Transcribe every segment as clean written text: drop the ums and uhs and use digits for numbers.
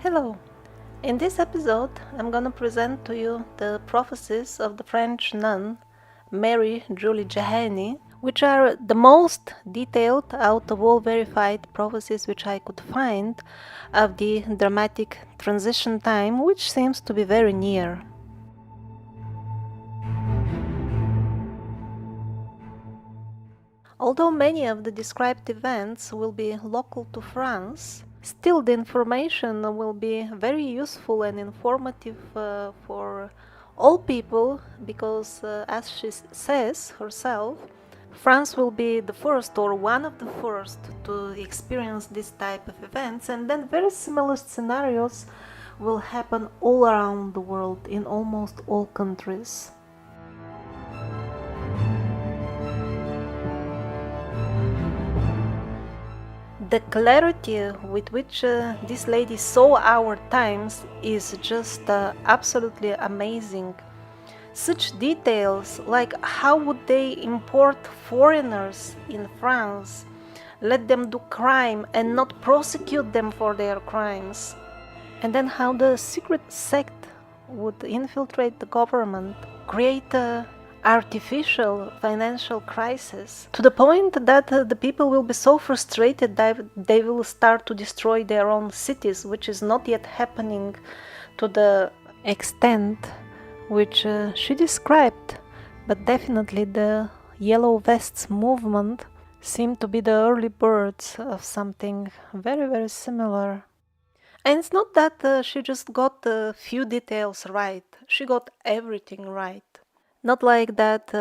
Hello! In this episode, I'm gonna present to you the prophecies of the French nun Mary Julie Jahenny, which are the most detailed out of all verified prophecies which I could find of the dramatic transition time, which seems to be very near. Although many of the described events will be local to France, still the information will be very useful and informative for all people because, as she says herself, France will be the first or one of the first to experience this type of events, and then very similar scenarios will happen all around the world in almost all countries. The clarity with which this lady saw our times is just absolutely amazing. Such details like how would they import foreigners in France, let them do crime and not prosecute them for their crimes, and then how the secret sect would infiltrate the government, create a artificial financial crisis to the point that the people will be so frustrated that they will start to destroy their own cities, which is not yet happening to the extent which she described, but definitely the Yellow Vests movement seem to be the early birds of something very, very similar. And it's not that she just got a few details right, she got everything right. Not like that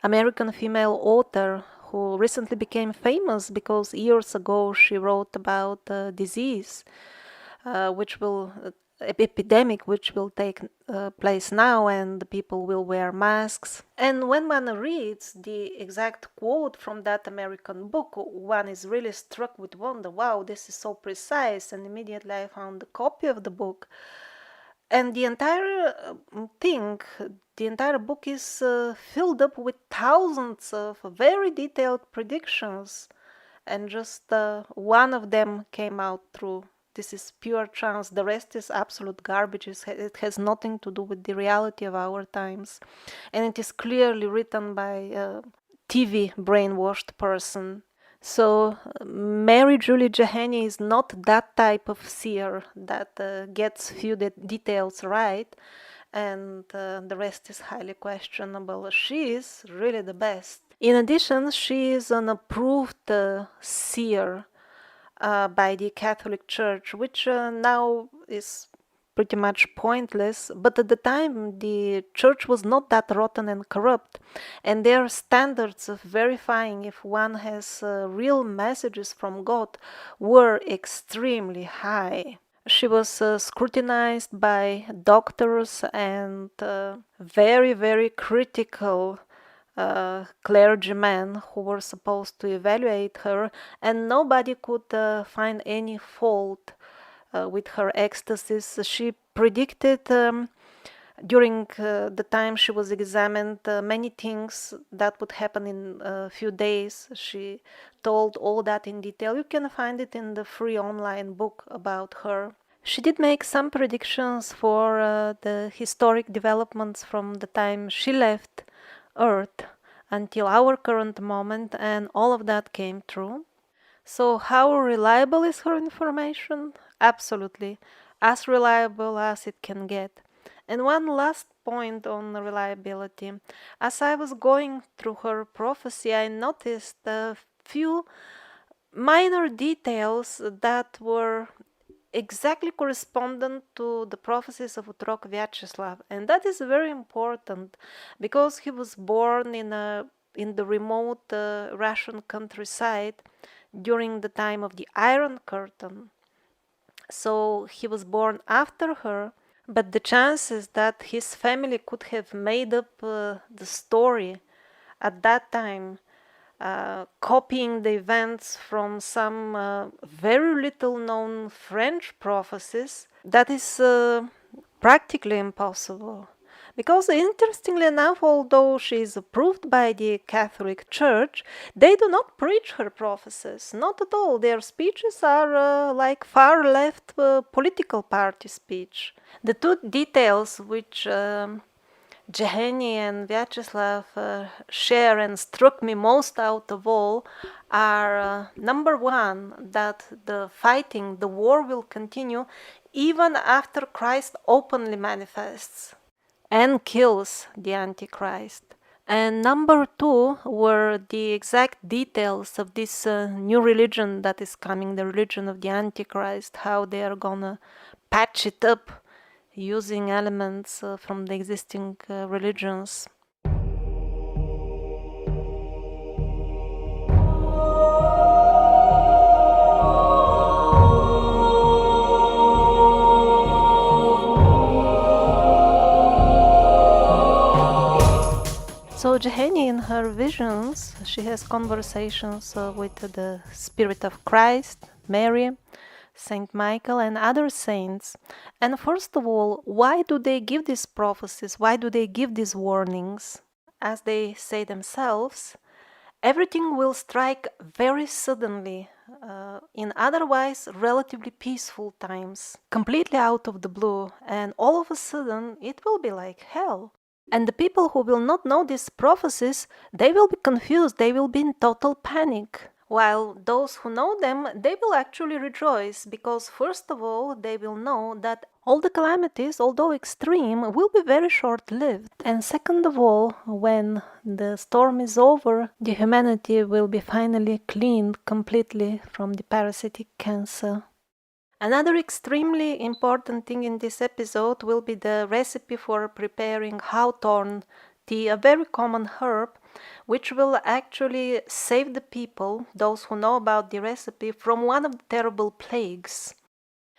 American female author who recently became famous because years ago she wrote about a disease which will epidemic which will take place now, and the people will wear masks. And when one reads the exact quote from that American book, one is really struck with wonder. Wow, this is so precise. And immediately I found a copy of the book, and the entire the entire book is filled up with thousands of very detailed predictions, and just one of them came out true. This is pure chance. The rest is absolute garbage. It has nothing to do with the reality of our times, and it is clearly written by a TV brainwashed person. So, Mary Julie Jahenny is not that type of seer that gets few details right, and the rest is highly questionable. She is really the best. In addition, she is an approved seer by the Catholic Church, which now is pretty much pointless, but at the time the church was not that rotten and corrupt, and their standards of verifying if one has real messages from God were extremely high. She was scrutinized by doctors and very, very critical clergymen who were supposed to evaluate her, and nobody could find any fault with her ecstasies. She predicted during the time she was examined many things that would happen in a few days. She told all that in detail. You can find it in the free online book about her. She did make some predictions for the historic developments from the time she left Earth until our current moment, and all of that came true. So, how reliable is her information? Absolutely, as reliable as it can get. And one last point on reliability. As I was going through her prophecy, I noticed a few minor details that were exactly correspondent to the prophecies of Otrok Vyacheslav, and that is very important because he was born in the remote Russian countryside during the time of the Iron Curtain. So he was born after her, but the chances that his family could have made up the story at that time, copying the events from some very little known French prophecies, that is practically impossible. Because interestingly enough, although she is approved by the Catholic Church, they do not preach her prophecies. Not at all. Their speeches are like far left political party speech. The two details which Jahenny and Vyacheslav share and struck me most out of all are number one, that the fighting, the war will continue even after Christ openly manifests and kills the Antichrist. And number two were the exact details of this new religion that is coming, the religion of the Antichrist, how they are gonna patch it up using elements from the existing religions. So Jahenny, in her visions, she has conversations with the Spirit of Christ, Mary, Saint Michael, and other saints. And first of all, why do they give these prophecies? Why do they give these warnings? As they say themselves, everything will strike very suddenly in otherwise relatively peaceful times, completely out of the blue, and all of a sudden it will be like hell. And the people who will not know these prophecies, they will be confused, they will be in total panic. While those who know them, they will actually rejoice, because first of all, they will know that all the calamities, although extreme, will be very short-lived. And second of all, when the storm is over, the humanity will be finally cleaned completely from the parasitic cancer. Another extremely important thing in this episode will be the recipe for preparing hawthorn tea, a very common herb, which will actually save the people, those who know about the recipe, from one of the terrible plagues.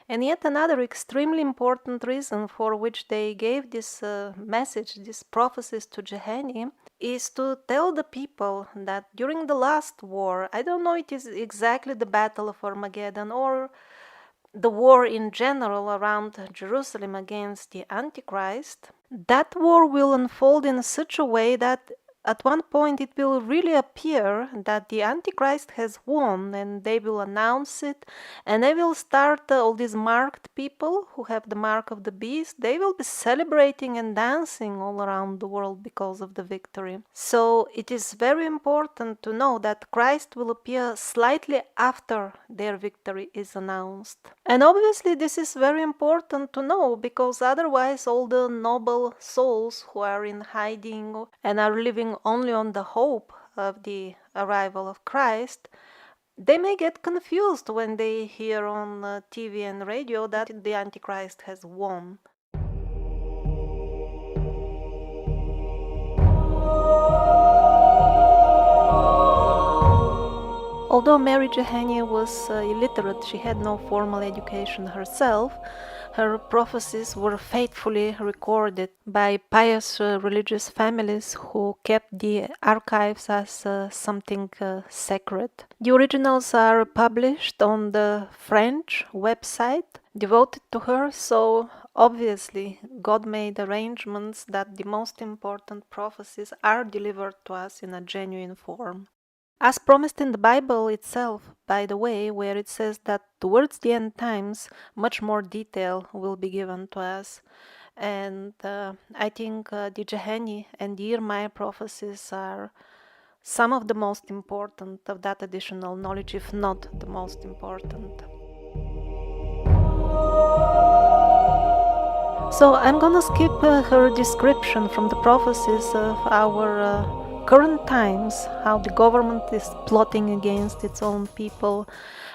And yet another extremely important reason for which they gave this message, these prophecies to Jahenny, is to tell the people that during the last war, I don't know it is exactly the Battle of Armageddon or the war in general around Jerusalem against the Antichrist, that war will unfold in such a way that at one point it will really appear that the Antichrist has won, and they will announce it, and they will start all these marked people who have the mark of the beast, they will be celebrating and dancing all around the world because of the victory. So it is very important to know that Christ will appear slightly after their victory is announced. And obviously this is very important to know, because otherwise all the noble souls who are in hiding and are living only on the hope of the arrival of Christ, they may get confused when they hear on TV and radio that the Antichrist has won. Although Mary Jahenny was illiterate, she had no formal education herself, her prophecies were faithfully recorded by pious religious families who kept the archives as something sacred. The originals are published on the French website devoted to her, so obviously God made arrangements that the most important prophecies are delivered to us in a genuine form. As promised in the Bible itself, by the way, where it says that towards the end times, much more detail will be given to us. And I think the Jahenny and the Irmaya prophecies are some of the most important of that additional knowledge, if not the most important. So I'm gonna skip her description from the prophecies of our current times, how the government is plotting against its own people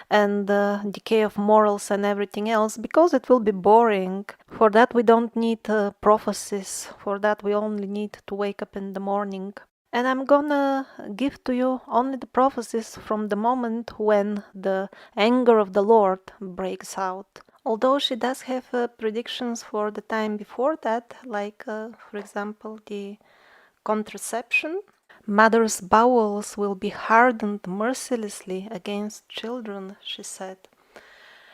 and the decay of morals and everything else, because it will be boring. For that we don't need prophecies, for that we only need to wake up in the morning. And I'm gonna give to you only the prophecies from the moment when the anger of the Lord breaks out. Although she does have predictions for the time before that, like, for example, the contraception. Mother's bowels will be hardened mercilessly against children, she said.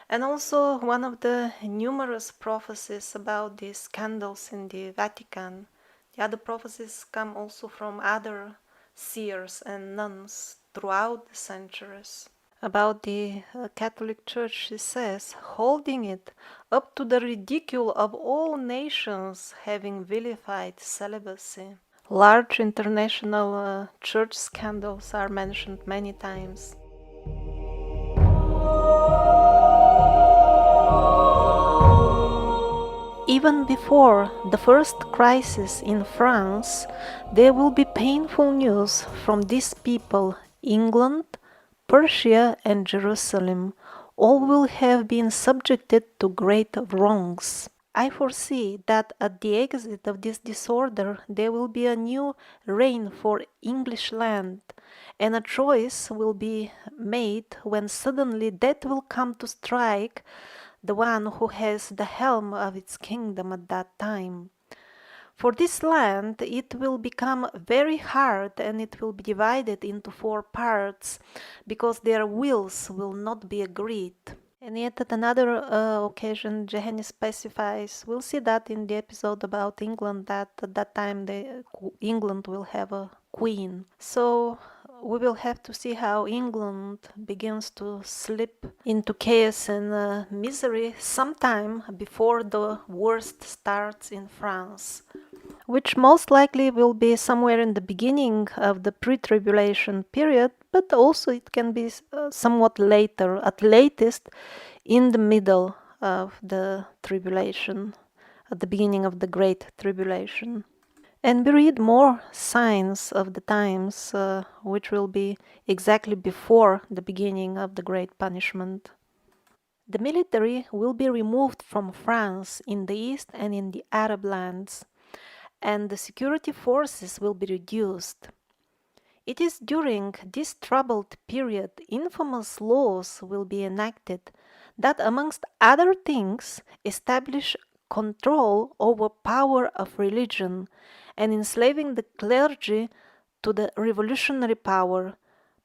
And also one of the numerous prophecies about the scandals in the Vatican. The other prophecies come also from other seers and nuns throughout the centuries. About the Catholic Church, she says, holding it up to the ridicule of all nations having vilified celibacy. Large international church scandals are mentioned many times. Even before the first crisis in France, there will be painful news from these people, England, Persia, and Jerusalem. All will have been subjected to great wrongs. I foresee that at the exit of this disorder there will be a new reign for English land, and a choice will be made when suddenly death will come to strike the one who has the helm of its kingdom at that time. For this land it will become very hard, and it will be divided into four parts, because their wills will not be agreed. And yet, at another occasion, Jahenny specifies, we'll see that in the episode about England, that at that time England will have a queen. So we will have to see how England begins to slip into chaos and misery sometime before the worst starts in France, which most likely will be somewhere in the beginning of the pre-tribulation period, but also it can be somewhat later, at latest in the middle of the tribulation, at the beginning of the great tribulation. And we read more signs of the times, which will be exactly before the beginning of the great punishment. The military will be removed from France in the east and in the Arab lands, and the security forces will be reduced. It is during this troubled period infamous laws will be enacted that, amongst other things, establish control over power of religion and enslaving the clergy to the revolutionary power,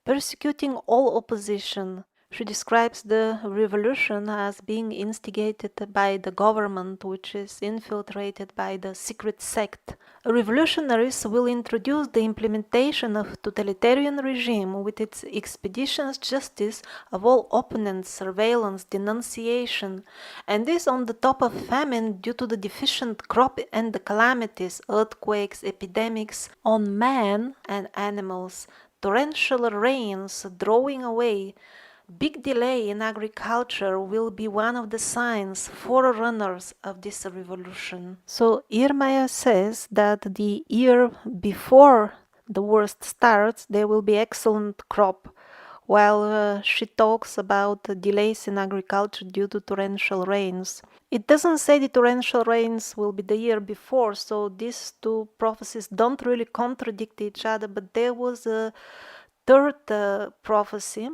persecuting all opposition. She describes the revolution as being instigated by the government, which is infiltrated by the secret sect. Revolutionaries will introduce the implementation of totalitarian regime with its expeditions, justice of all opponents, surveillance, denunciation, and this on the top of famine due to the deficient crop and the calamities, earthquakes, epidemics on man and animals, torrential rains drawing away. Big delay in agriculture will be one of the signs, forerunners of this revolution. So Irmaya says that the year before the worst starts, there will be excellent crop, while she talks about delays in agriculture due to torrential rains. It doesn't say the torrential rains will be the year before, so these two prophecies don't really contradict each other, but there was a third prophecy,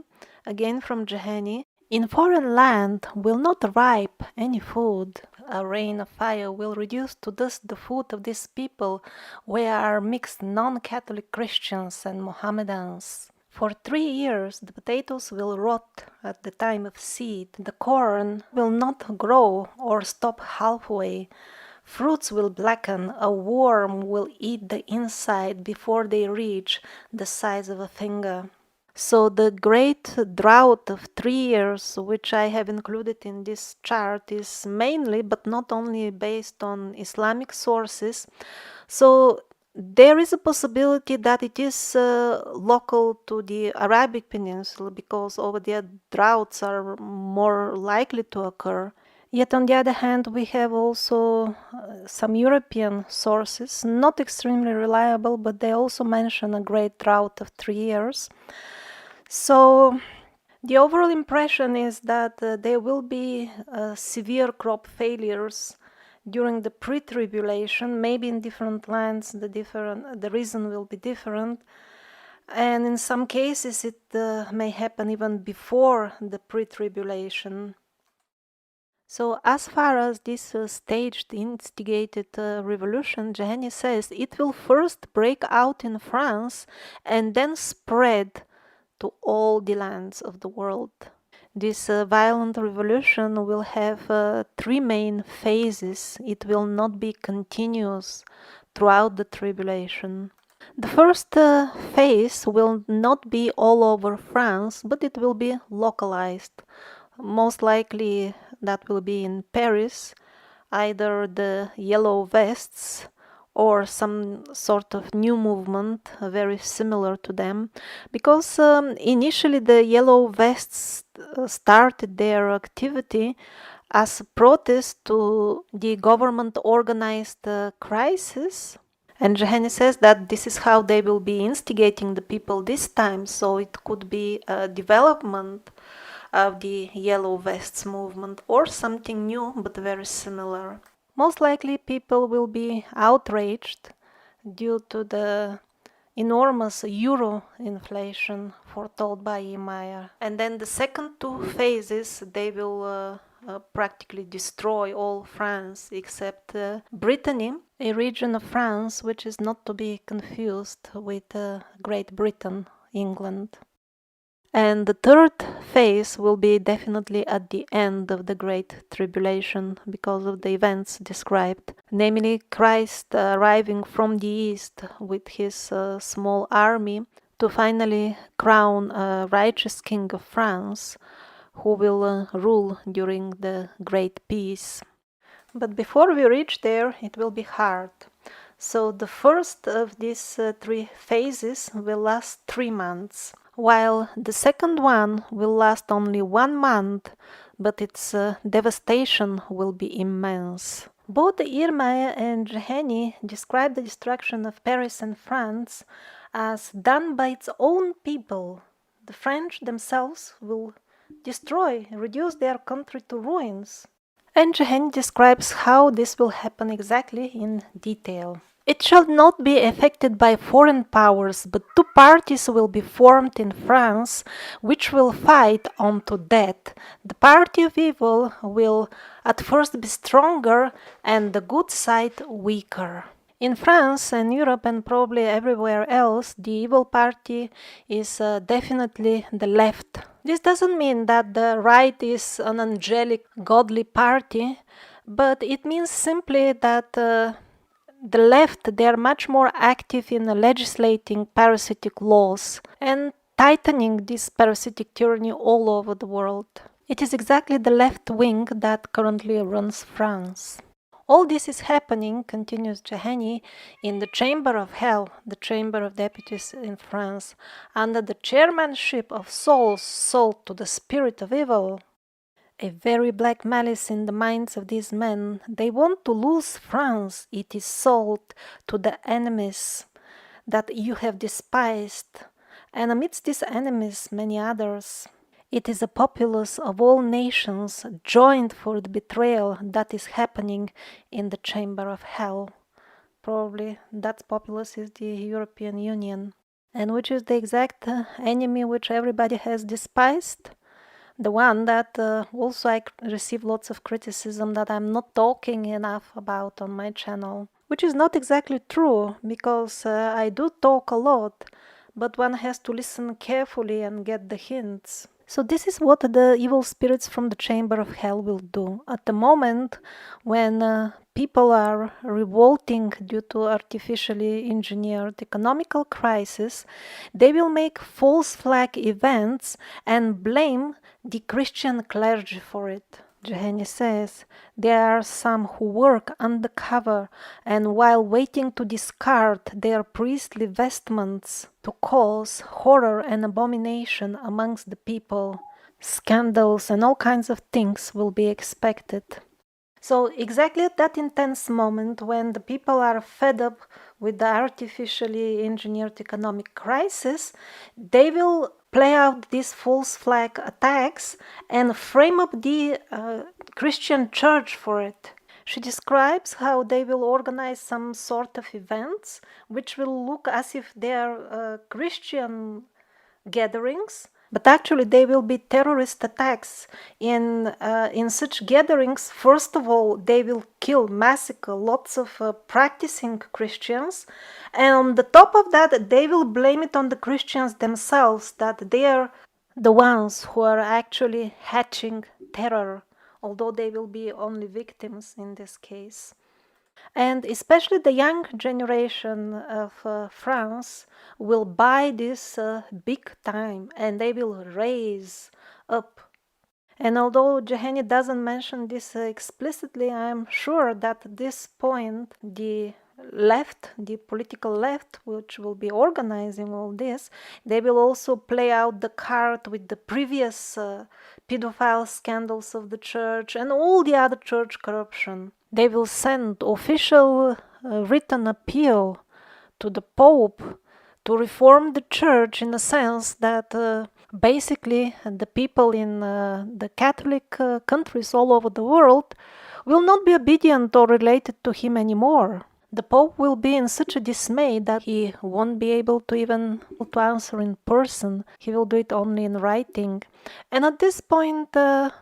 again from Jahenny. In foreign land will not ripe any food. A rain of fire will reduce to dust the food of these people, where are mixed non-Catholic Christians and Mohammedans. For 3 years the potatoes will rot at the time of seed. The corn will not grow or stop halfway. Fruits will blacken, a worm will eat the inside before they reach the size of a finger. So the great drought of 3 years, which I have included in this chart, is mainly, but not only, based on Islamic sources. So there is a possibility that it is local to the Arabic Peninsula, because over there droughts are more likely to occur. Yet on the other hand, we have also some European sources, not extremely reliable, but they also mention a great drought of 3 years. So the overall impression is that there will be severe crop failures during the pre-tribulation. Maybe in different lands the reason will be different, and in some cases it may happen even before the pre-tribulation. So as far as this staged, instigated revolution, Jahenny says it will first break out in France and then spread to all the lands of the world. This violent revolution will have three main phases. It will not be continuous throughout the tribulation. The first phase will not be all over France, but it will be localized. Most likely that will be in Paris, either the Yellow Vests or some sort of new movement very similar to them, because initially the Yellow Vests started their activity as a protest to the government organized crisis. And Jahenny says that this is how they will be instigating the people this time, so it could be a development of the Yellow Vests movement or something new but very similar. Most likely people will be outraged due to the enormous euro inflation foretold by Emmayer. And then the second two phases, they will practically destroy all France except Brittany, a region of France which is not to be confused with Great Britain, England. And the third phase will be definitely at the end of the Great Tribulation because of the events described, namely Christ arriving from the east with his small army to finally crown a righteous king of France who will rule during the Great Peace. But before we reach there, it will be hard. So the first of these three phases will last 3 months, while the second one will last only 1 month, but its devastation will be immense. Both Irma and Jahenny describe the destruction of Paris and France as done by its own people. The French themselves will destroy, reduce their country to ruins. And Jahenny describes how this will happen exactly in detail. It shall not be affected by foreign powers, but two parties will be formed in France, which will fight unto death. The party of evil will at first be stronger, and the good side weaker. In France and Europe and probably everywhere else, the evil party is definitely the left. This doesn't mean that the right is an angelic, godly party, but it means simply that the left, they are much more active in legislating parasitic laws and tightening this parasitic tyranny all over the world. It is exactly the left wing that currently runs France. All this is happening, continues Jahenny, in the Chamber of Hell, the Chamber of Deputies in France, under the chairmanship of souls sold to the spirit of evil. A very black malice in the minds of these men. They want to lose France. It is sold to the enemies that you have despised, and amidst these enemies many others. It is a populace of all nations joined for the betrayal that is happening in the chamber of hell. Probably that populace is the European Union, and which is the exact enemy which everybody has despised. The one that also I receive lots of criticism that I'm not talking enough about on my channel, which is not exactly true, because I do talk a lot, but one has to listen carefully and get the hints. So this is what the evil spirits from the chamber of hell will do. At the moment when people are revolting due to artificially engineered economical crisis, they will make false flag events and blame the Christian clergy for it. Jahenny says, there are some who work undercover and while waiting to discard their priestly vestments to cause horror and abomination amongst the people. Scandals and all kinds of things will be expected. So exactly at that intense moment when the people are fed up with the artificially engineered economic crisis, they will play out these false flag attacks and frame up the Christian church for it. She describes how they will organize some sort of events which will look as if they are Christian gatherings, but actually they will be terrorist attacks. In such gatherings, first of all, they will kill, massacre lots of practicing Christians, and on the top of that, they will blame it on the Christians themselves, that they are the ones who are actually hatching terror, although they will be only victims in this case. And especially the young generation of France will buy this big time and they will raise up. And although Jahenny doesn't mention this explicitly, I'm sure that at this point, the left, the political left, which will be organizing all this, they will also play out the card with the previous pedophile scandals of the church and all the other church corruption. They will send official written appeal to the Pope to reform the church in a sense that basically the people in the Catholic countries all over the world will not be obedient or related to him anymore. The Pope will be in such a dismay that he won't be able to even to answer in person. He will do it only in writing. And at this point,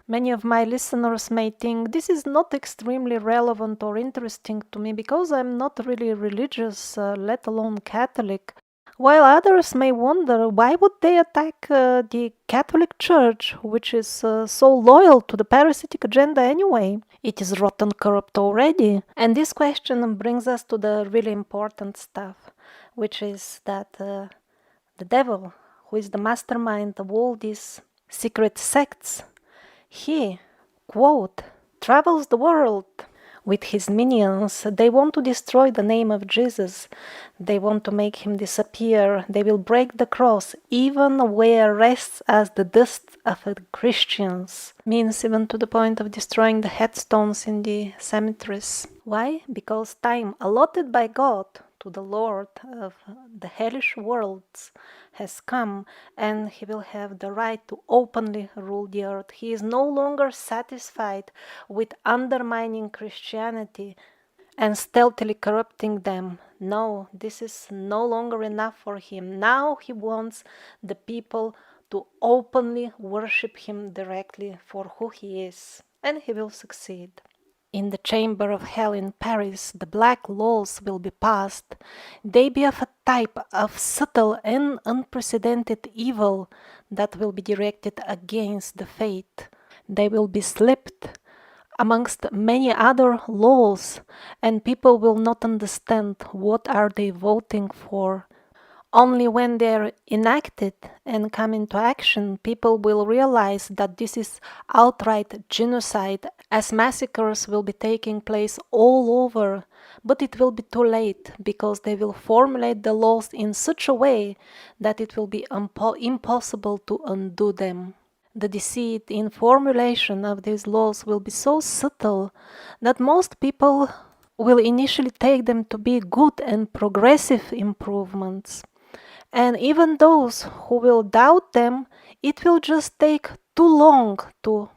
many of my listeners may think this is not extremely relevant or interesting to me because I'm not really religious, let alone Catholic. While others may wonder why would they attack the Catholic Church, which is so loyal to the parasitic agenda anyway? It is rotten corrupt already. And this question brings us to the really important stuff, which is that the devil, who is the mastermind of all these secret sects, he, quote, travels the world with his minions. They want to destroy the name of Jesus. They want to make him disappear. They will break the cross, even where rests as the dust of the Christians. Means even to the point of destroying the headstones in the cemeteries. Why? Because time allotted by God to the Lord of the hellish worlds has come, and he will have the right to openly rule the earth. He is no longer satisfied with undermining Christianity and stealthily corrupting them. No, this is no longer enough for him. Now he wants the people to openly worship him directly for who he is, and he will succeed. In the chamber of hell in Paris, the black laws will be passed. They be of a type of subtle and unprecedented evil that will be directed against the faith. They will be slipped amongst many other laws, and people will not understand what are they voting for. Only when they're enacted and come into action, people will realize that this is outright genocide, as massacres will be taking place all over. But it will be too late, because they will formulate the laws in such a way that it will be impossible to undo them. The deceit in formulation of these laws will be so subtle that most people will initially take them to be good and progressive improvements. And even those who will doubt them, it will just take too long to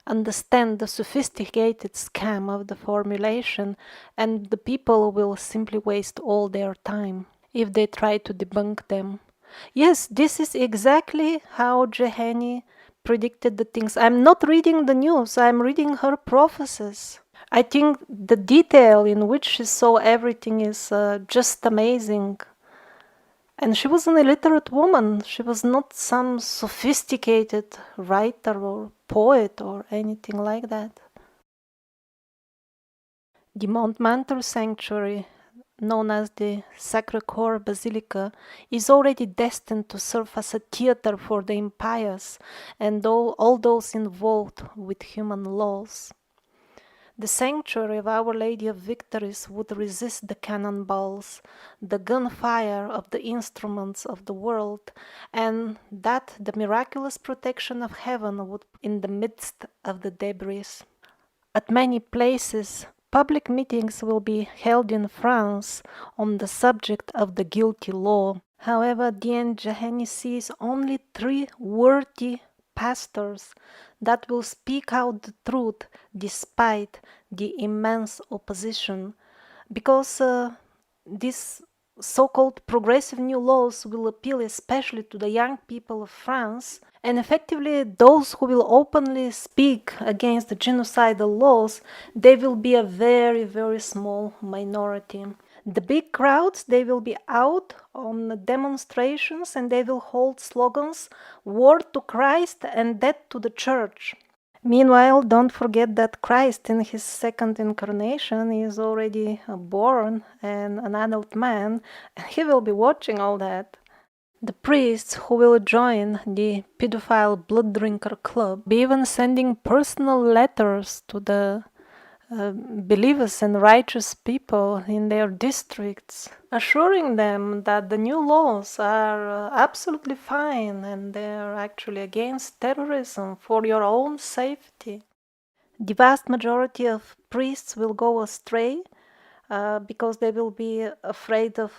understand the sophisticated scam of the formulation, and the people will simply waste all their time if they try to debunk them. Yes, this is exactly how Jahenny predicted the things. I'm not reading the news, I'm reading her prophecies. I think the detail in which she saw everything is just amazing. And she was an illiterate woman. She was not some sophisticated writer or poet or anything like that. The Montmartre Sanctuary, known as the Sacré-Cœur Basilica, is already destined to serve as a theater for the impious and all those involved with human laws. The sanctuary of Our Lady of Victories would resist the cannonballs, the gunfire of the instruments of the world, and that the miraculous protection of heaven would in the midst of the debris. At many places, public meetings will be held in France on the subject of the guilty law. However, at the end, Jahenny sees only 3 worthy pastors that will speak out the truth despite the immense opposition, because these so-called progressive new laws will appeal especially to the young people of France, and effectively those who will openly speak against the genocidal laws, they will be a very, very small minority. The big crowds, they will be out on demonstrations and they will hold slogans, war to Christ and death to the church. Meanwhile, don't forget that Christ in his second incarnation is already born and an adult man, and he will be watching all that. The priests who will join the pedophile blood drinker club be even sending personal letters to the believers and righteous people in their districts, assuring them that the new laws are absolutely fine and they're actually against terrorism for your own safety. The vast majority of priests will go astray because they will be afraid of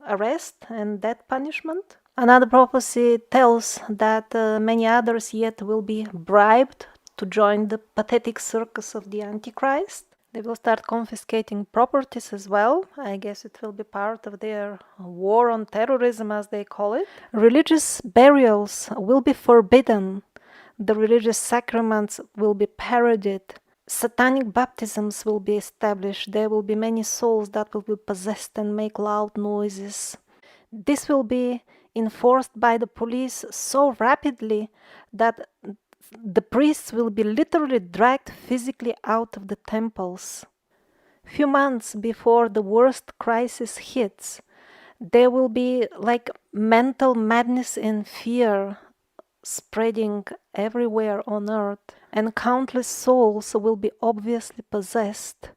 arrest and death punishment. Another prophecy tells that many others yet will be bribed to join the pathetic circus of the Antichrist. They will start confiscating properties as well. I guess it will be part of their war on terrorism, as they call it. Religious burials will be forbidden. The religious sacraments will be parodied. Satanic baptisms will be established. There will be many souls that will be possessed and make loud noises. This will be enforced by the police so rapidly that the priests will be literally dragged physically out of the temples. Few months before the worst crisis hits, there will be like mental madness and fear spreading everywhere on earth, and countless souls will be obviously possessed.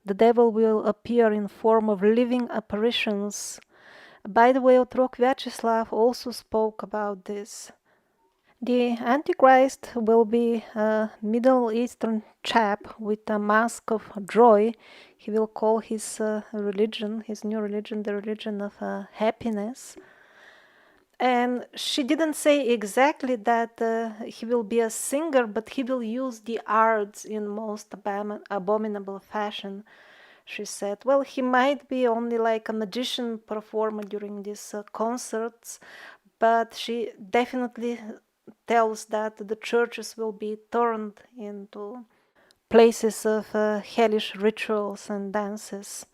The devil will appear in form of living apparitions. By the way, Otrok Vyacheslav also spoke about this. The Antichrist will be a Middle Eastern chap with a mask of joy. He will call his religion, his new religion, the religion of happiness. And she didn't say exactly that he will be a singer, but he will use the arts in most abominable fashion. She said, well, he might be only like a magician performer during these concerts, but she definitely tells that the churches will be turned into places of hellish rituals and dances.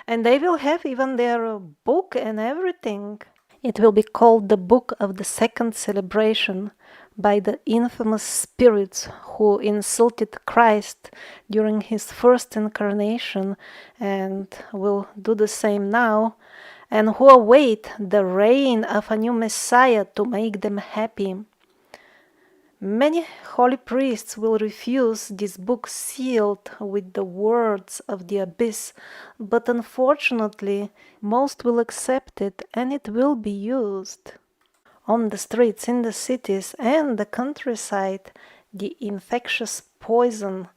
And they will have even their book and everything. It will be called the Book of the Second Celebration by the infamous spirits who insulted Christ during his first incarnation and will do the same now, and who await the reign of a new Messiah to make them happy. Many holy priests will refuse this book sealed with the words of the abyss, but unfortunately, most will accept it and it will be used. On the streets, in the cities, and the countryside, the infectious poison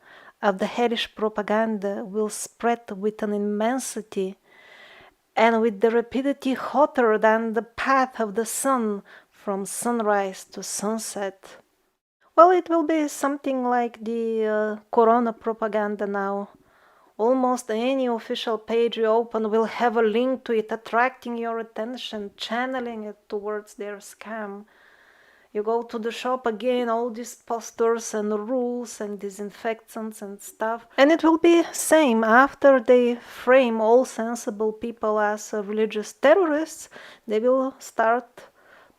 of the hellish propaganda will spread with an immensity and with the rapidity hotter than the path of the sun from sunrise to sunset. Well, it will be something like the corona propaganda now. Almost any official page you open will have a link to it, attracting your attention, channeling it towards their scam. You go to the shop again, all these posters and rules and disinfectants and stuff. And it will be same after they frame all sensible people as religious terrorists, they will start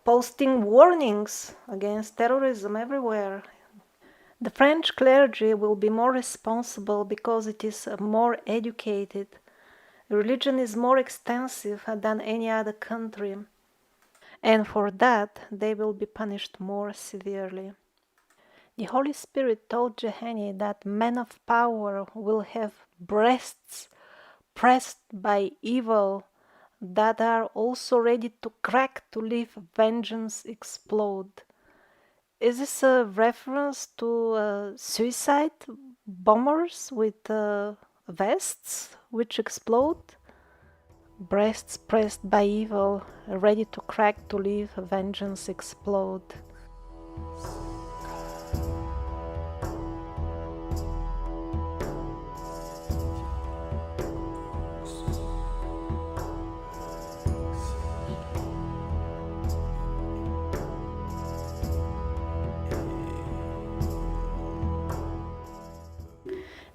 posting warnings against terrorism everywhere. The French clergy will be more responsible because it is more educated. Religion is more extensive than any other country, and for that they will be punished more severely. The Holy Spirit told Jahenny that men of power will have breasts pressed by evil that are also ready to crack to leave vengeance explode. Is this a reference to suicide bombers with vests which explode? Breasts pressed by evil, ready to crack to leave vengeance explode.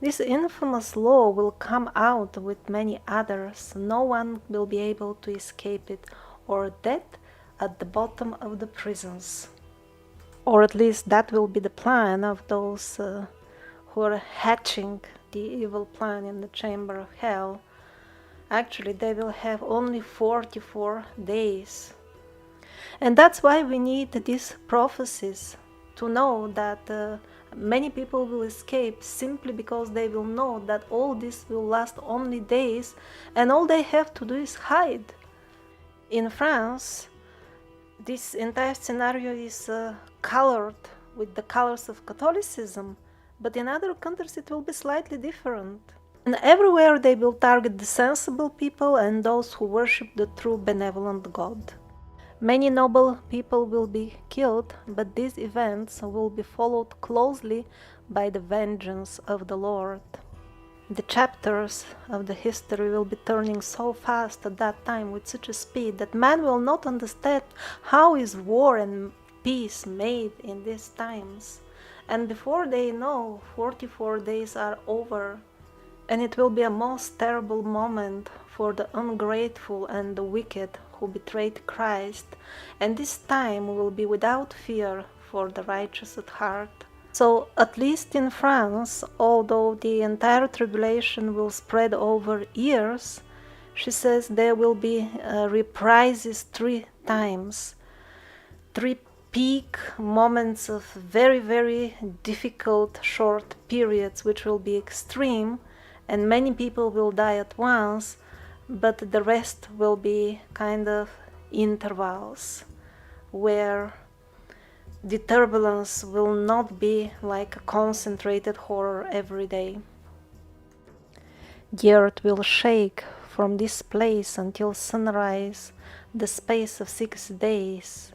This infamous law will come out with many others. No one will be able to escape it, or death at the bottom of the prisons. Or at least that will be the plan of those who are hatching the evil plan in the chamber of hell. Actually, they will have only 44 days. And that's why we need these prophecies to know that many people will escape simply because they will know that all this will last only days and all they have to do is hide. In France, this entire scenario is colored with the colors of Catholicism, but in other countries it will be slightly different. And everywhere they will target the sensible people and those who worship the true benevolent God. Many noble people will be killed, but these events will be followed closely by the vengeance of the Lord. The chapters of the history will be turning so fast at that time with such a speed that man will not understand how is war and peace made in these times. And before they know, 44 days are over. And it will be a most terrible moment for the ungrateful and the wicked who betrayed Christ, and this time will be without fear for the righteous at heart. So, at least in France, although the entire tribulation will spread over years, she says there will be reprises 3 times, 3 peak moments of very, very difficult short periods which will be extreme, and many people will die at once, but the rest will be kind of intervals where the turbulence will not be like a concentrated horror every day. The earth will shake from this place until sunrise, the space of 6 days,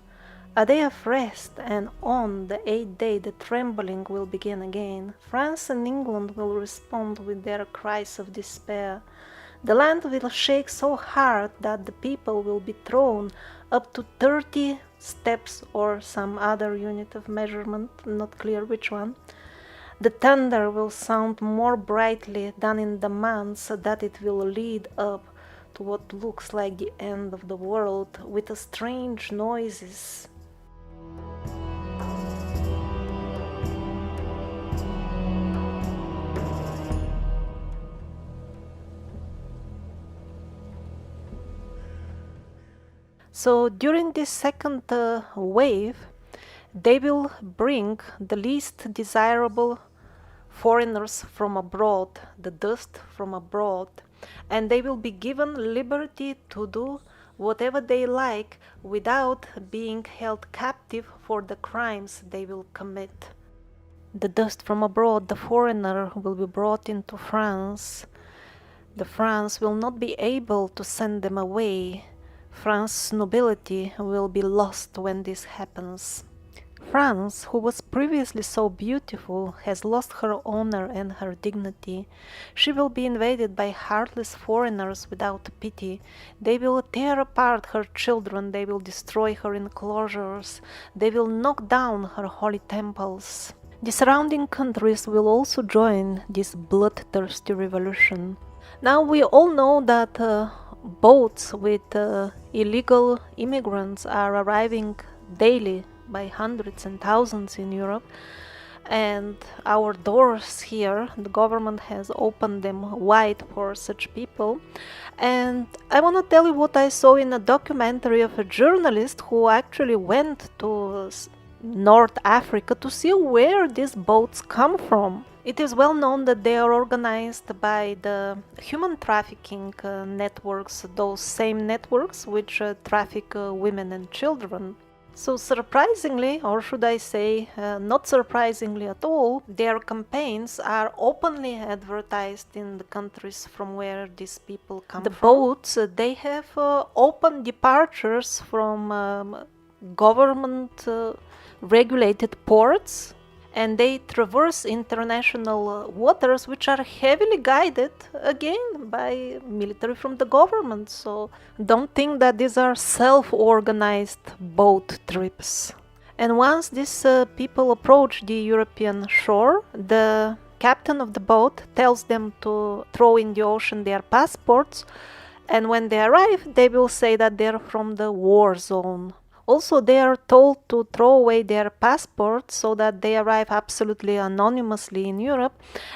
a day of rest, and on the 8th day the trembling will begin again. France and England will respond with their cries of despair. The land will shake so hard that the people will be thrown up to 30 steps or some other unit of measurement, not clear which one. The thunder will sound more brightly than in the months, so that it will lead up to what looks like the end of the world with strange noises. So during this second wave, they will bring the least desirable foreigners from abroad, the dust from abroad, and they will be given liberty to do whatever they like without being held captive for the crimes they will commit. The dust from abroad, the foreigner, will be brought into France. The France will not be able to send them away. France's nobility will be lost when this happens. France, who was previously so beautiful, has lost her honor and her dignity. She will be invaded by heartless foreigners without pity. They will tear apart her children, they will destroy her enclosures, they will knock down her holy temples. The surrounding countries will also join this bloodthirsty revolution. Now we all know that boats with illegal immigrants are arriving daily by hundreds and thousands in Europe, and our doors here, the government has opened them wide for such people. And I want to tell you what I saw in a documentary of a journalist who actually went to North Africa to see where these boats come from. It is well known that they are organized by the human trafficking networks, those same networks which traffic women and children. So surprisingly, or should I say not surprisingly at all, their campaigns are openly advertised in the countries from where these people come from. The boats, they have open departures from government regulated ports, and they traverse international waters which are heavily guided again by military from the government. So don't think that these are self-organized boat trips. And once these people approach the European shore, the captain of the boat tells them to throw in the ocean their passports, and when they arrive they will say that they're from the war zone Also, they are told to throw away their passports so that they arrive absolutely anonymously in Europe,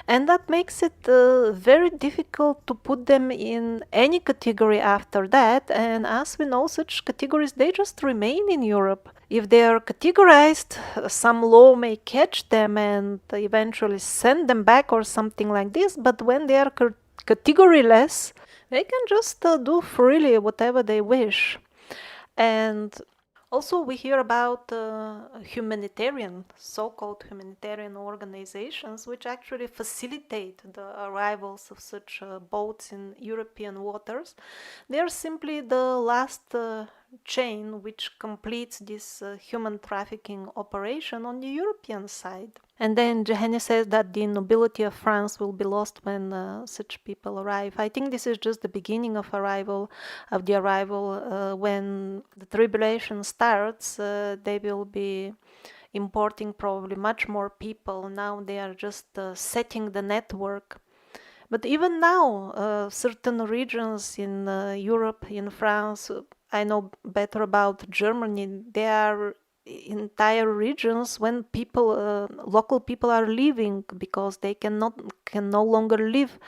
and that makes it very difficult to put them in any category after that. And as we know, such categories, they just remain in Europe. If they are categorized, some law may catch them and eventually send them back or something like this, but when they are categoryless, they can just do freely whatever they wish. And also, we hear about humanitarian, so-called humanitarian organizations, which actually facilitate the arrivals of such boats in European waters. They are simply the last chain which completes this human trafficking operation on the European side. And then Jahenny says that the nobility of France will be lost when such people arrive. I think this is just the beginning of the arrival. When the tribulation starts, they will be importing probably much more people. Now they are just setting the network. But even now, certain regions in Europe, in France, I know better about Germany, there are entire regions when local people are leaving because they can no longer live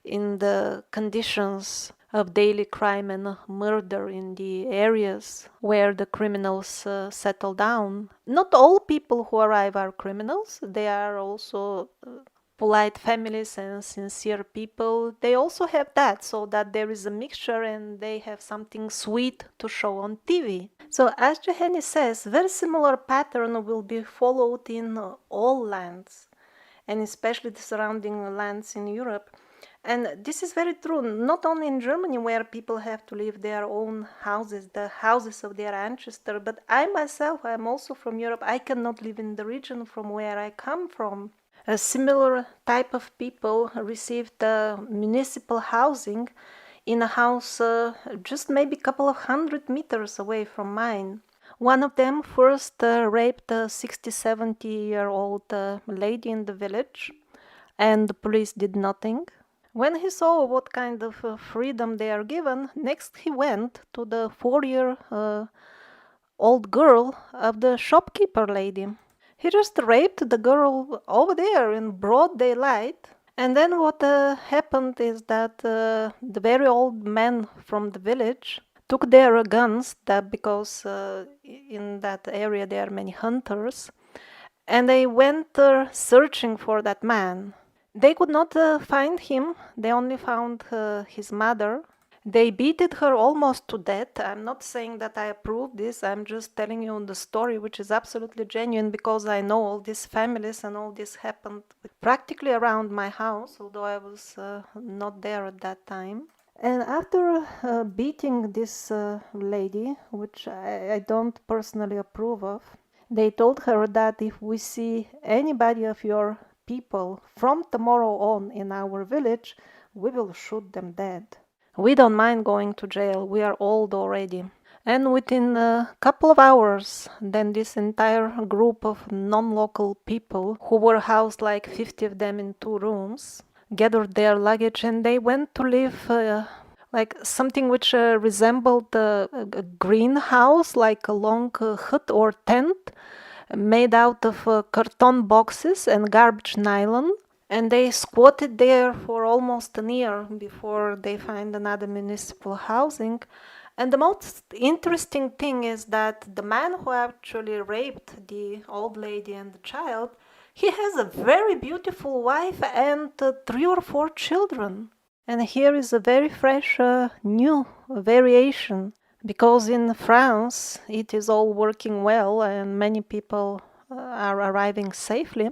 in the conditions of daily crime and murder in the areas where the criminals settle down. Not all people who arrive are criminals. They are also polite families and sincere people. They also have that, so that there is a mixture and they have something sweet to show on TV. So as Jahenny says, very similar pattern will be followed in all lands, and especially the surrounding lands in Europe. And this is very true, not only in Germany, where people have to leave their own houses, the houses of their ancestors, but I myself, I am also from Europe. I cannot live in the region from where I come from. A similar type of people received municipal housing in a house just maybe a couple of 100 meters away from mine. One of them first raped a 60-70-year-old lady in the village, and the police did nothing. When he saw what kind of freedom they are given, next he went to the 4-year old girl of the shopkeeper lady. He just raped the girl over there in broad daylight. And then what happened is that the very old men from the village took their guns, because in that area there are many hunters, and they went searching for that man. They could not find him. They only found his mother. They beated her almost to death. I'm not saying that I approve this. I'm just telling you the story, which is absolutely genuine, because I know all these families and all this happened practically around my house, although I was not there at that time. And after beating this lady, which I don't personally approve of, they told her that if we see anybody of your people from tomorrow on in our village, we will shoot them dead. We don't mind going to jail, we are old already. And within a couple of hours, then this entire group of non-local people, who were housed like 50 of them in 2 rooms, gathered their luggage and they went to live like something which resembled a greenhouse, like a long hut or tent made out of carton boxes and garbage nylon. And they squatted there for almost a year before they find another municipal housing. And the most interesting thing is that the man who actually raped the old lady and the child, he has a very beautiful wife and 3 or 4 children. And here is a very fresh new variation, because in France it is all working well and many people are arriving safely.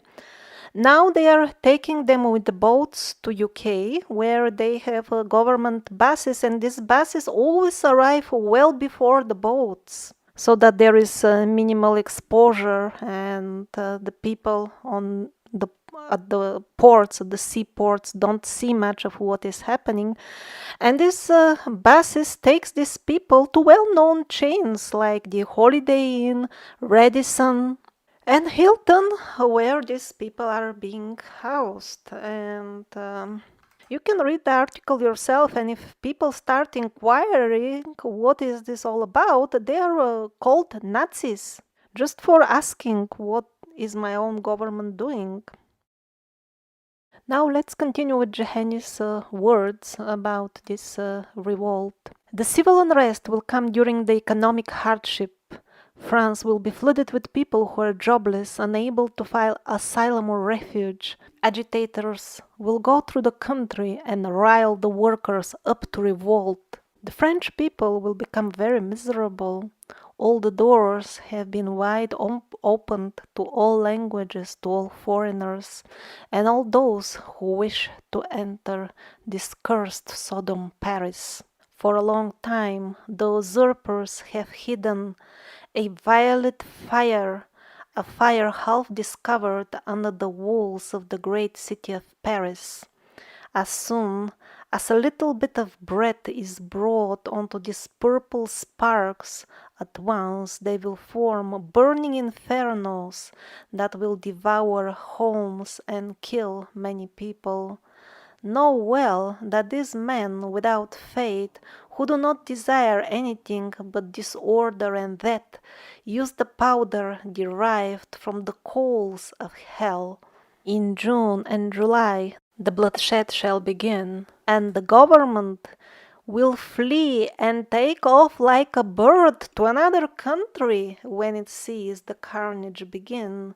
Now they are taking them with the boats to UK, where they have government buses, and these buses always arrive well before the boats, so that there is minimal exposure, and the people at the ports, at the seaports, don't see much of what is happening. And this buses takes these people to well-known chains like the Holiday Inn, Radisson, and Hilton, where these people are being housed. And You can read the article yourself, and if people start inquiring what is this all about, they are called Nazis just for asking what is my own government doing. Now let's continue with Jahenny's words about this revolt. The civil unrest will come during the economic hardship. France will be flooded with people who are jobless, unable to file asylum or refuge. Agitators will go through the country and rile the workers up to revolt. The French people will become very miserable. All the doors have been wide opened to all languages, to all foreigners, and all those who wish to enter this cursed Sodom Paris. For a long time, the usurpers have hidden a violet fire, a fire half discovered under the walls of the great city of Paris. As soon as a little bit of bread is brought onto these purple sparks, at once they will form burning infernos that will devour homes and kill many people. Know well that these men without faith, who do not desire anything but disorder and death, use the powder derived from the coals of hell. In June and July the bloodshed shall begin, and the government will flee and take off like a bird to another country when it sees the carnage begin,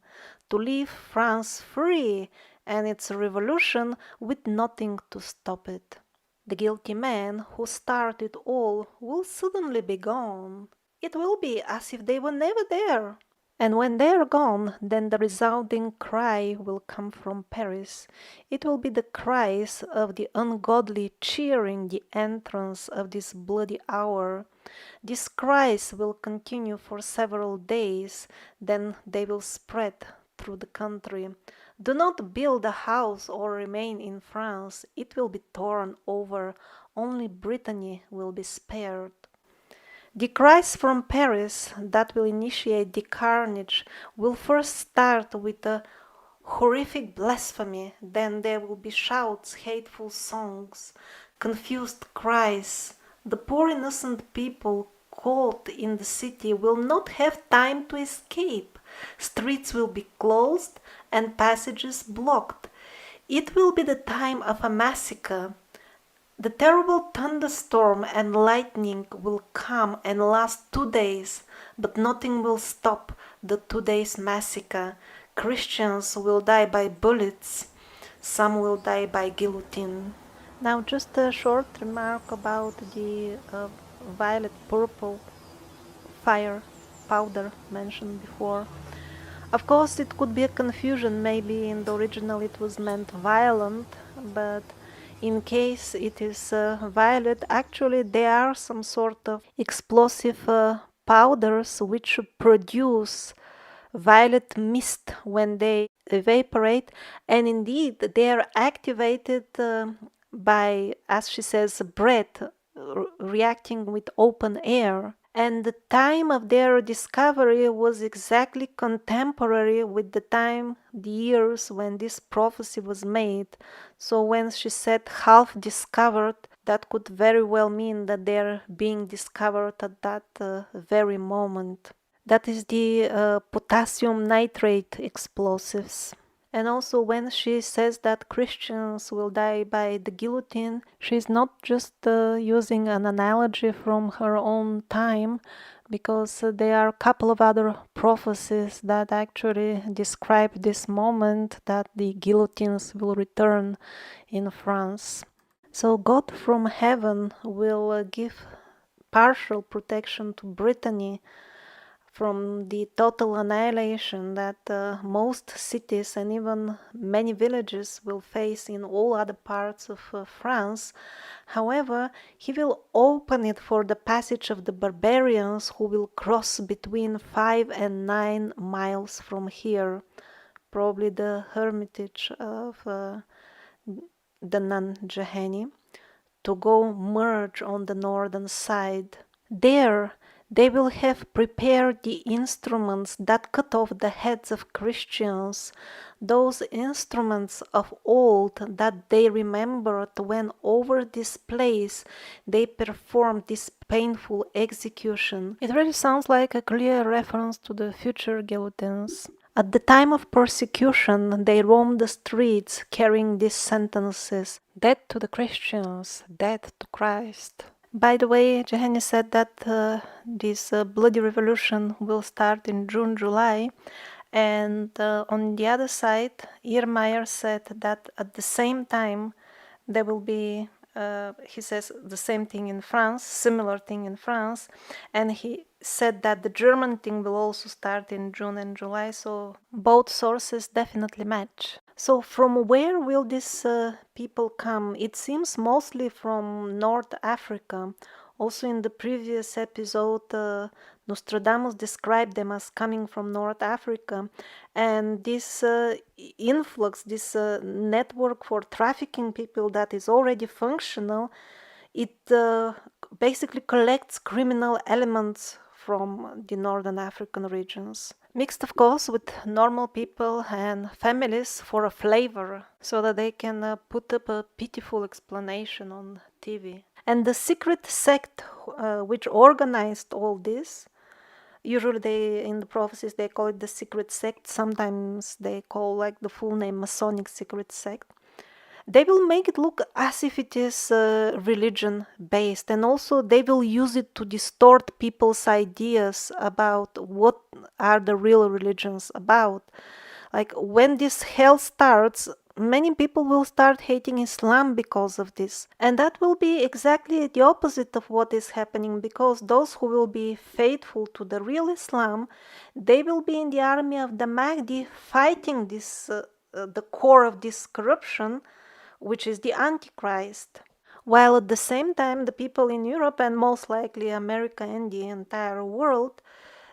to leave France free and its revolution with nothing to stop it. The guilty men who started all will suddenly be gone. It will be as if they were never there. And when they are gone, then the resounding cry will come from Paris. It will be the cries of the ungodly cheering the entrance of this bloody hour. These cries will continue for several days, then they will spread through the country. Do not build a house or remain in France. It will be torn over. Only Brittany will be spared. The cries from Paris that will initiate the carnage will first start with a horrific blasphemy, then there will be shouts, hateful songs, confused cries. The poor innocent people caught in the city will not have time to escape. Streets will be closed and passages blocked. It will be the time of a massacre. The terrible thunderstorm and lightning will come and last 2 days, but nothing will stop the 2 days massacre. Christians will die by bullets, some will die by guillotine. Now, just a short remark about the violet purple fire powder mentioned before. Of course, it could be a confusion. Maybe in the original it was meant violent, but in case it is violet, actually there are some sort of explosive powders which produce violet mist when they evaporate, and indeed they are activated by, as she says, breath reacting with open air. And the time of their discovery was exactly contemporary with the time, the years when this prophecy was made. So when she said half discovered, that could very well mean that they're being discovered at that very moment. That is the potassium nitrate explosives. And also, when she says that Christians will die by the guillotine, she's not just using an analogy from her own time, because there are a couple of other prophecies that actually describe this moment that the guillotines will return in France. So, God from heaven will give partial protection to Brittany from the total annihilation that most cities and even many villages will face in all other parts of France. However, he will open it for the passage of the barbarians who will cross between 5 and 9 miles from here, probably the hermitage of the nun Jahenny, to go merge on the northern side. There They will have prepared the instruments that cut off the heads of Christians, those instruments of old that they remembered when over this place they performed this painful execution. It really sounds like a clear reference to the future guillotines. At the time of persecution, they roamed the streets carrying these sentences: death to the Christians, death to Christ. By the way, Jahenny said that this bloody revolution will start in June, July, and on the other side, Irmeyer said that at the same time there will be, he says the same thing in France, similar thing in France, and he said that the German thing will also start in June and July, so both sources definitely match. So from where will these people come? It seems mostly from North Africa. Also in the previous episode, Nostradamus described them as coming from North Africa, and this influx, this network for trafficking people that is already functional, it basically collects criminal elements from the northern African regions, mixed of course with normal people and families for a flavor, so that they can put up a pitiful explanation on TV. And the secret sect which organized all this, usually they in the prophecies they call it the secret sect, sometimes they call like the full name Masonic secret sect. They will make it look as if it is religion based, and also they will use it to distort people's ideas about what are the real religions about. Like when this hell starts, many people will start hating Islam because of this. And that will be exactly the opposite of what is happening, because those who will be faithful to the real Islam, they will be in the army of the Mahdi fighting this the core of this corruption, which is the Antichrist. While at the same time, the people in Europe and most likely America and the entire world,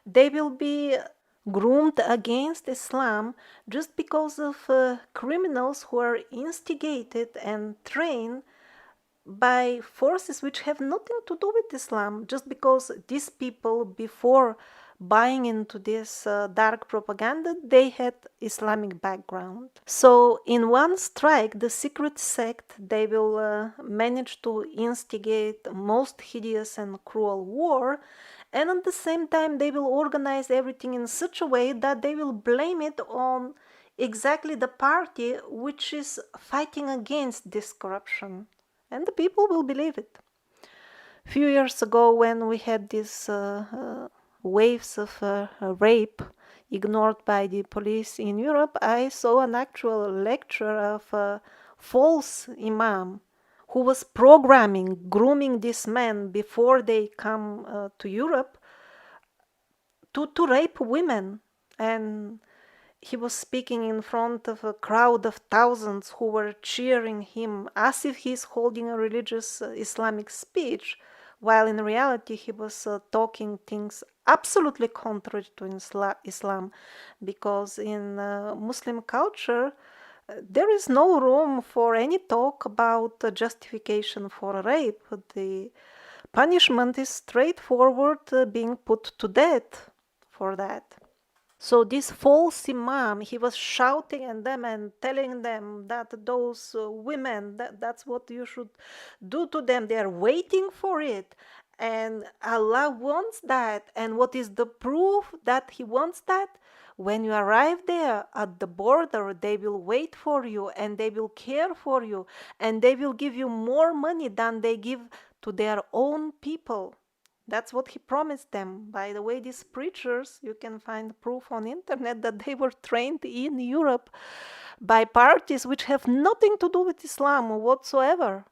they will be groomed against Islam just because of criminals who are instigated and trained by forces which have nothing to do with Islam, just because these people, before buying into this dark propaganda, they had Islamic background. So in one strike, the secret sect, they will manage to instigate most hideous and cruel war, and at the same time they will organize everything in such a way that they will blame it on exactly the party which is fighting against this corruption, and the people will believe it. A few years ago, when we had these waves of rape ignored by the police in Europe, I saw an actual lecture of a false imam who was programming, grooming these men before they come to Europe to rape women. And he was speaking in front of a crowd of thousands who were cheering him as if he's holding a religious Islamic speech, while in reality he was talking things absolutely contrary to Islam, because in Muslim culture there is no room for any talk about justification for rape. The punishment is straightforward, being put to death for that. So this false imam, he was shouting at them and telling them that those women, that's what you should do to them. They are waiting for it. And Allah wants that. And what is the proof that He wants that? When you arrive there at the border, they will wait for you and they will care for you and they will give you more money than they give to their own people. That's what he promised them. By the way, these preachers, you can find proof on internet that they were trained in Europe by parties which have nothing to do with Islam whatsoever.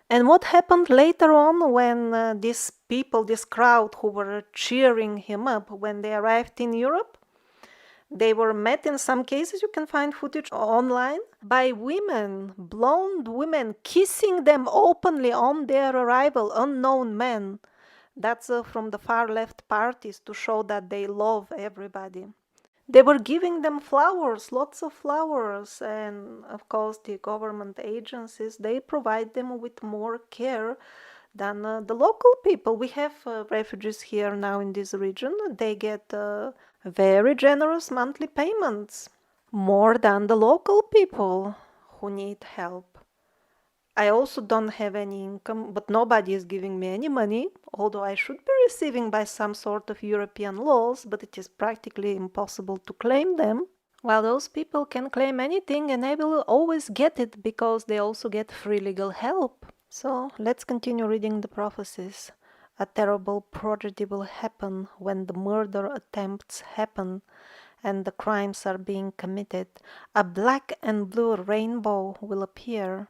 And what happened later on when these people, this crowd who were cheering him up, when they arrived in Europe? They were met, in some cases, you can find footage online, by women, blonde women, kissing them openly on their arrival, unknown men. That's from the far left parties to show that they love everybody. They were giving them flowers, lots of flowers, and of course the government agencies, they provide them with more care than the local people. We have refugees here now in this region. They get very generous monthly payments, more than the local people who need help. I also don't have any income, but nobody is giving me any money, although I should be receiving by some sort of European laws, but it is practically impossible to claim them. While those people can claim anything and they will always get it because they also get free legal help. So let's continue reading the prophecies. A terrible prodigy will happen when the murder attempts happen and the crimes are being committed. A black and blue rainbow will appear,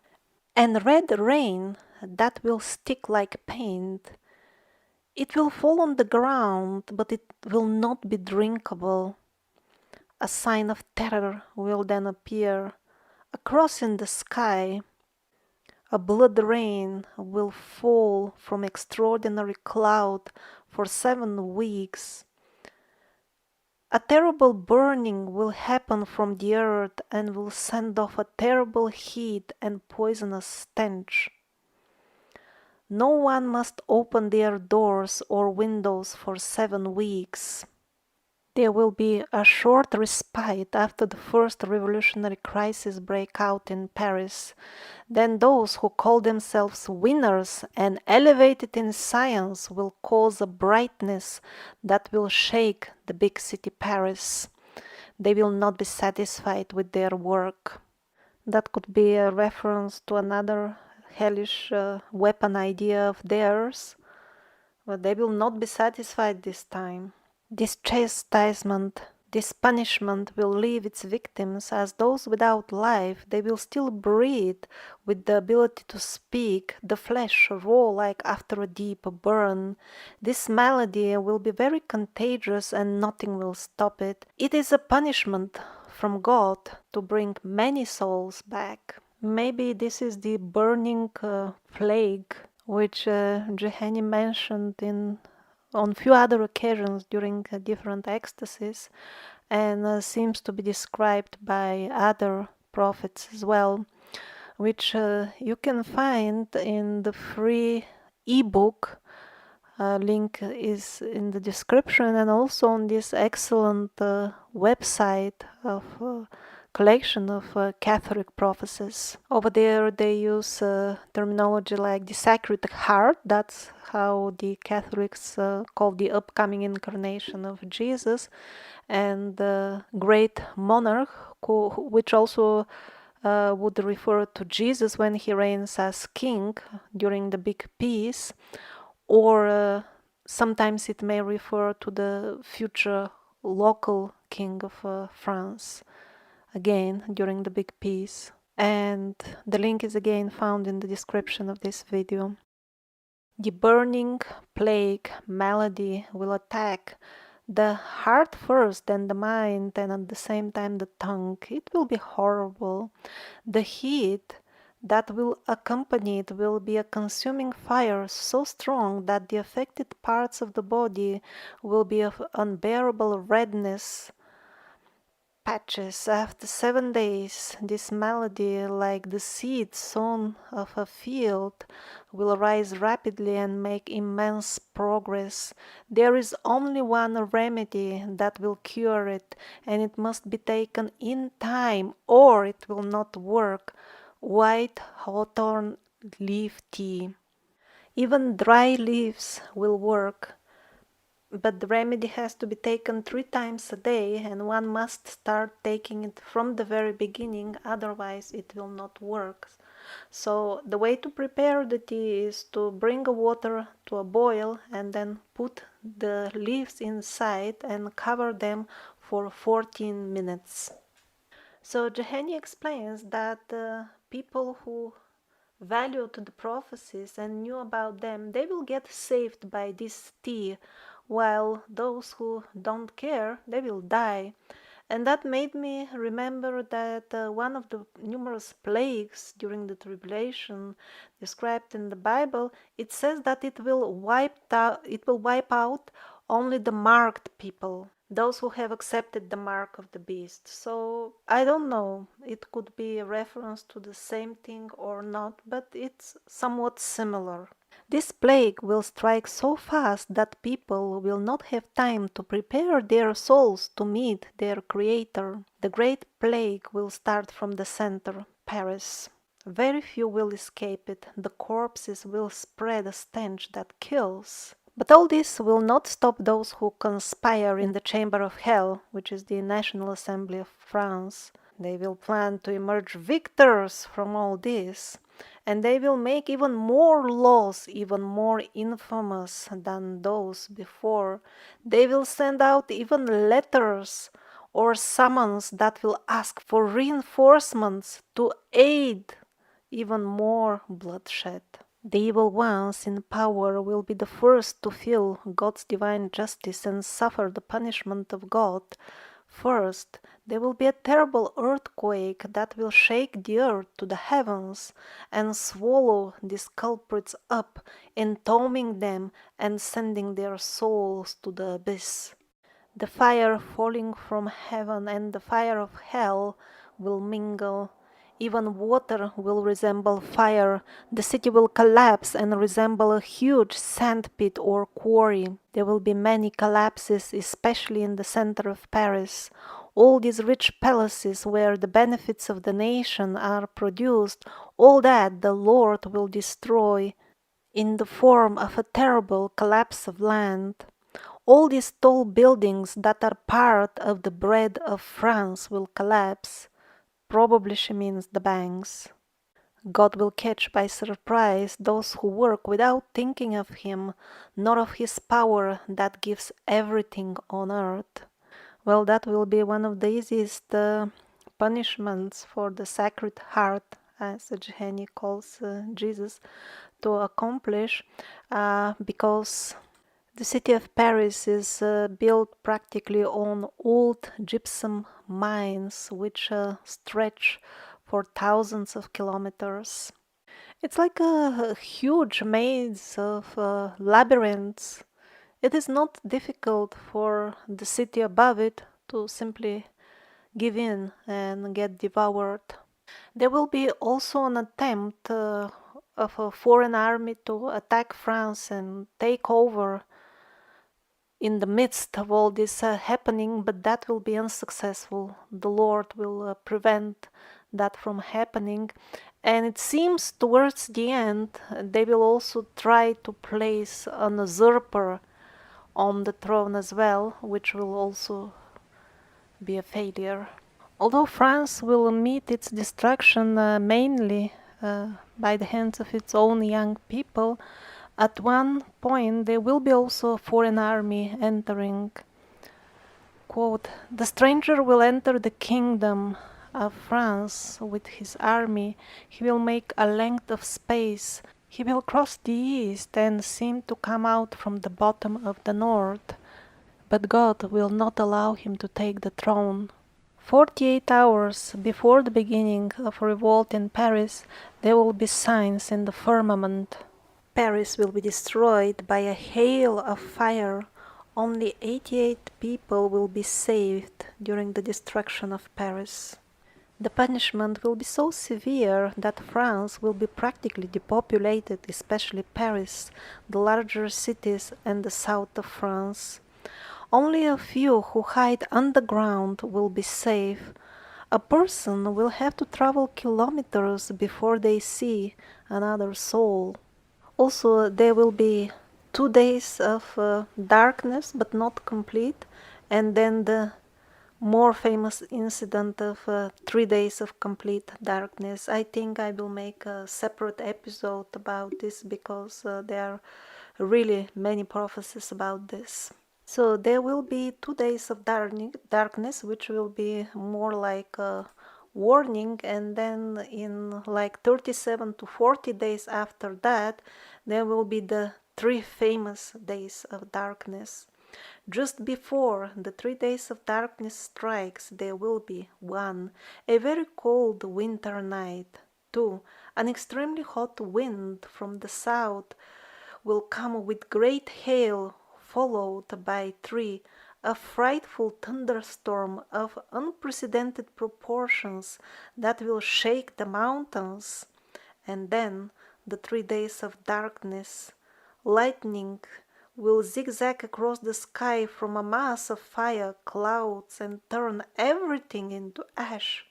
and red rain that will stick like paint. It will fall on the ground, but it will not be drinkable. A sign of terror will then appear. A cross in the sky. A blood rain will fall from extraordinary cloud for 7 weeks. A terrible burning will happen from the earth and will send off a terrible heat and poisonous stench. No one must open their doors or windows for 7 weeks. There will be a short respite after the first revolutionary crisis break out in Paris. Then those who call themselves winners and elevated in science will cause a brightness that will shake the big city Paris. They will not be satisfied with their work. That could be a reference to another hellish weapon idea of theirs, but they will not be satisfied this time. This chastisement, this punishment will leave its victims as those without life. They will still breathe with the ability to speak, the flesh raw like after a deep burn. This malady will be very contagious and nothing will stop it. It is a punishment from God to bring many souls back. Maybe this is the burning plague which Jahenny mentioned on few other occasions during different ecstasies, and seems to be described by other prophets as well, which you can find in the free ebook. Link is in the description, and also on this excellent website of collection of Catholic prophecies. Over there they use terminology like the Sacred Heart. That's how the Catholics call the upcoming incarnation of Jesus, and the Great Monarch, which also would refer to Jesus when he reigns as king during the Big Peace, or sometimes it may refer to the future local king of France, again during the Big Peace. And the link is again found in the description of this video. The burning plague malady will attack the heart first, then the mind, and at the same time the tongue. It will be horrible. The heat that will accompany it will be a consuming fire so strong that the affected parts of the body will be of unbearable redness. Patches. After 7 days, this malady, like the seed sown of a field, will rise rapidly and make immense progress. There is only one remedy that will cure it, and it must be taken in time, or it will not work. White hawthorn leaf tea. Even dry leaves will work. But the remedy has to be taken 3 times a day, and one must start taking it from the very beginning, otherwise it will not work. So the way to prepare the tea is to bring water to a boil and then put the leaves inside and cover them for 14 minutes. So Jahenny explains that people who valued the prophecies and knew about them, they will get saved by this tea, while those who don't care, they will die. And that made me remember that one of the numerous plagues during the tribulation described in the Bible, it says that it will wipe out only the marked people, those who have accepted the mark of the beast. So I don't know, it could be a reference to the same thing or not, but it's somewhat similar. This plague will strike so fast that people will not have time to prepare their souls to meet their Creator. The great plague will start from the center, Paris. Very few will escape it. The corpses will spread a stench that kills. But all this will not stop those who conspire in the chamber of hell, which is the National Assembly of France. They will plan to emerge victors from all this, and they will make even more laws, even more infamous than those before. They will send out even letters or summons that will ask for reinforcements to aid even more bloodshed. The evil ones in power will be the first to feel God's divine justice and suffer the punishment of God. First, there will be a terrible earthquake that will shake the earth to the heavens and swallow these culprits up, entombing them and sending their souls to the abyss. The fire falling from heaven and the fire of hell will mingle. Even water will resemble fire. The city will collapse and resemble a huge sandpit or quarry. There will be many collapses, especially in the center of Paris. All these rich palaces where the benefits of the nation are produced, all that the Lord will destroy in the form of a terrible collapse of land. All these tall buildings that are part of the bread of France will collapse. Probably she means the banks. God will catch by surprise those who work without thinking of Him, nor of His power that gives everything on earth. Well, that will be one of the easiest punishments for the Sacred Heart, as Jahenny calls Jesus, to accomplish, because the city of Paris is built practically on old gypsum mines which stretch for thousands of kilometers. It's like a huge maze of labyrinths. It is not difficult for the city above it to simply give in and get devoured. There will be also an attempt of a foreign army to attack France and take over in the midst of all this happening, but that will be unsuccessful. The Lord will prevent that from happening. And it seems towards the end they will also try to place an usurper on the throne as well, which will also be a failure. Although France will meet its destruction mainly by the hands of its own young people, at one point there will be also a foreign army entering. Quote, "The stranger will enter the kingdom of France with his army. He will make a length of space. He will cross the east and seem to come out from the bottom of the north. But God will not allow him to take the throne." 48 hours before the beginning of revolt in Paris, there will be signs in the firmament. Paris will be destroyed by a hail of fire. Only 88 people will be saved during the destruction of Paris. The punishment will be so severe that France will be practically depopulated, especially Paris, the larger cities, and the south of France. Only a few who hide underground will be safe. A person will have to travel kilometers before they see another soul. Also, there will be 2 days of darkness, but not complete, and then the more famous incident of 3 days of complete darkness. I think I will make a separate episode about this because there are really many prophecies about this. So there will be 2 days of darkness, which will be more like a warning, and then in like 37 to 40 days after that, there will be the 3 famous days of darkness. Just before the 3 days of darkness strikes, there will be 1. A very cold winter night. 2. An extremely hot wind from the south will come with great hail, followed by 3. A frightful thunderstorm of unprecedented proportions that will shake the mountains. And then the 3 days of darkness Lightning will zigzag across the sky from a mass of fire, clouds, and turn everything into ash.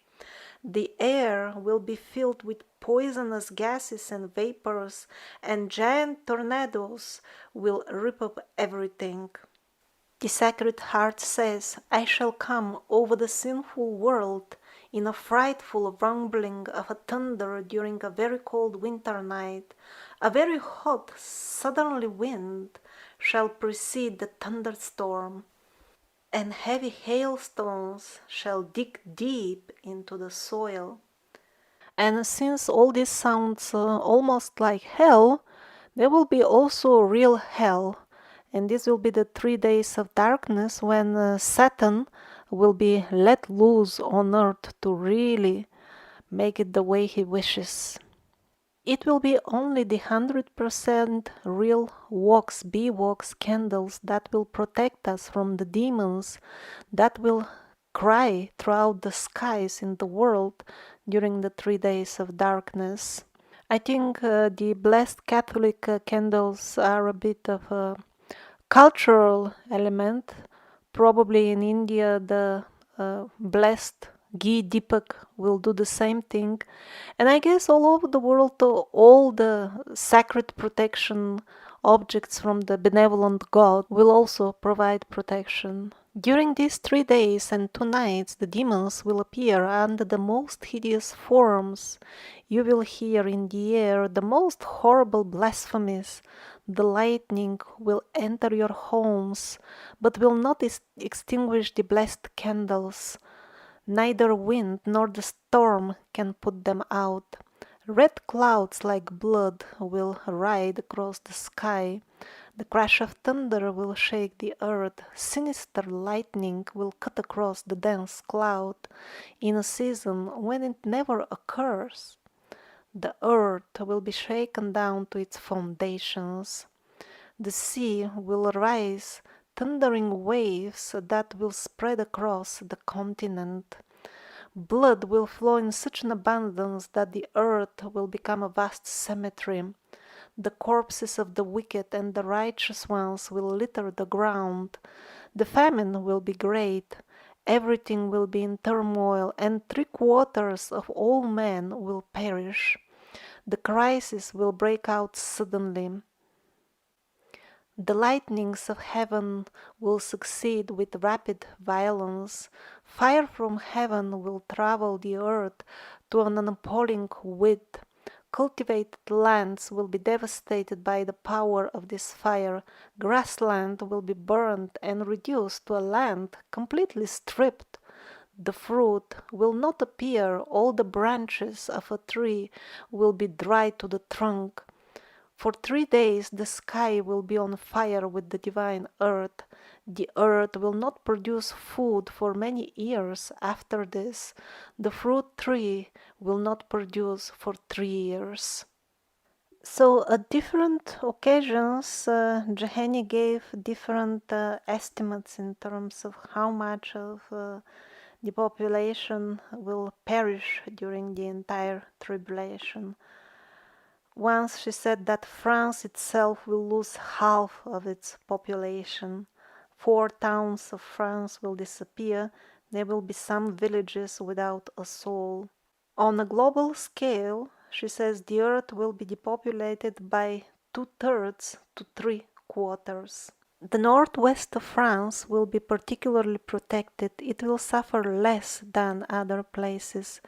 The air will be filled with poisonous gases and vapors, and giant tornadoes will rip up everything. The Sacred Heart says, I shall come over the sinful world in a frightful rumbling of a thunder during a very cold winter night. A very hot southerly wind shall precede the thunderstorm, and heavy hailstones shall dig deep into the soil. And since all this sounds almost like hell, there will be also real hell. And this will be the 3 days of darkness when Satan will be let loose on earth to really make it the way he wishes. It will be only the 100% real wax, beeswax candles that will protect us from the demons that will cry throughout the skies in the world during the 3 days of darkness. I think the blessed Catholic candles are a bit of a cultural element. Probably in India, the blessed Ghee Deepak will do the same thing. And I guess all over the world, all the sacred protection objects from the benevolent God will also provide protection. During these 3 days and 2 nights, the demons will appear under the most hideous forms. You will hear in the air the most horrible blasphemies. The lightning will enter your homes, but will not extinguish the blessed candles. Neither wind nor the storm can put them out. Red clouds like blood will ride across the sky. The crash of thunder will shake the earth. Sinister lightning will cut across the dense cloud in a season when it never occurs. The earth will be shaken down to its foundations. The sea will rise, thundering waves that will spread across the continent. Blood will flow in such an abundance that the earth will become a vast cemetery. The corpses of the wicked and the righteous ones will litter the ground. The famine will be great. Everything will be in turmoil, and 3/4 of all men will perish. The crisis will break out suddenly. The lightnings of heaven will succeed with rapid violence. Fire from heaven will travel the earth to an appalling width. Cultivated lands will be devastated by the power of this fire. Grassland will be burned and reduced to a land completely stripped. The fruit will not appear. All the branches of a tree will be dry to the trunk. For 3 days the sky will be on fire with the divine earth. The earth will not produce food for many years after this. The fruit tree will not produce for 3 years. So at different occasions, Jahenny gave different estimates in terms of how much of the population will perish during the entire tribulation. Once she said that France itself will lose half of its population. 4 towns of France will disappear. There will be some villages without a soul. On a global scale, she says the earth will be depopulated by 2/3 to 3/4. The northwest of France will be particularly protected. It will suffer less than other places.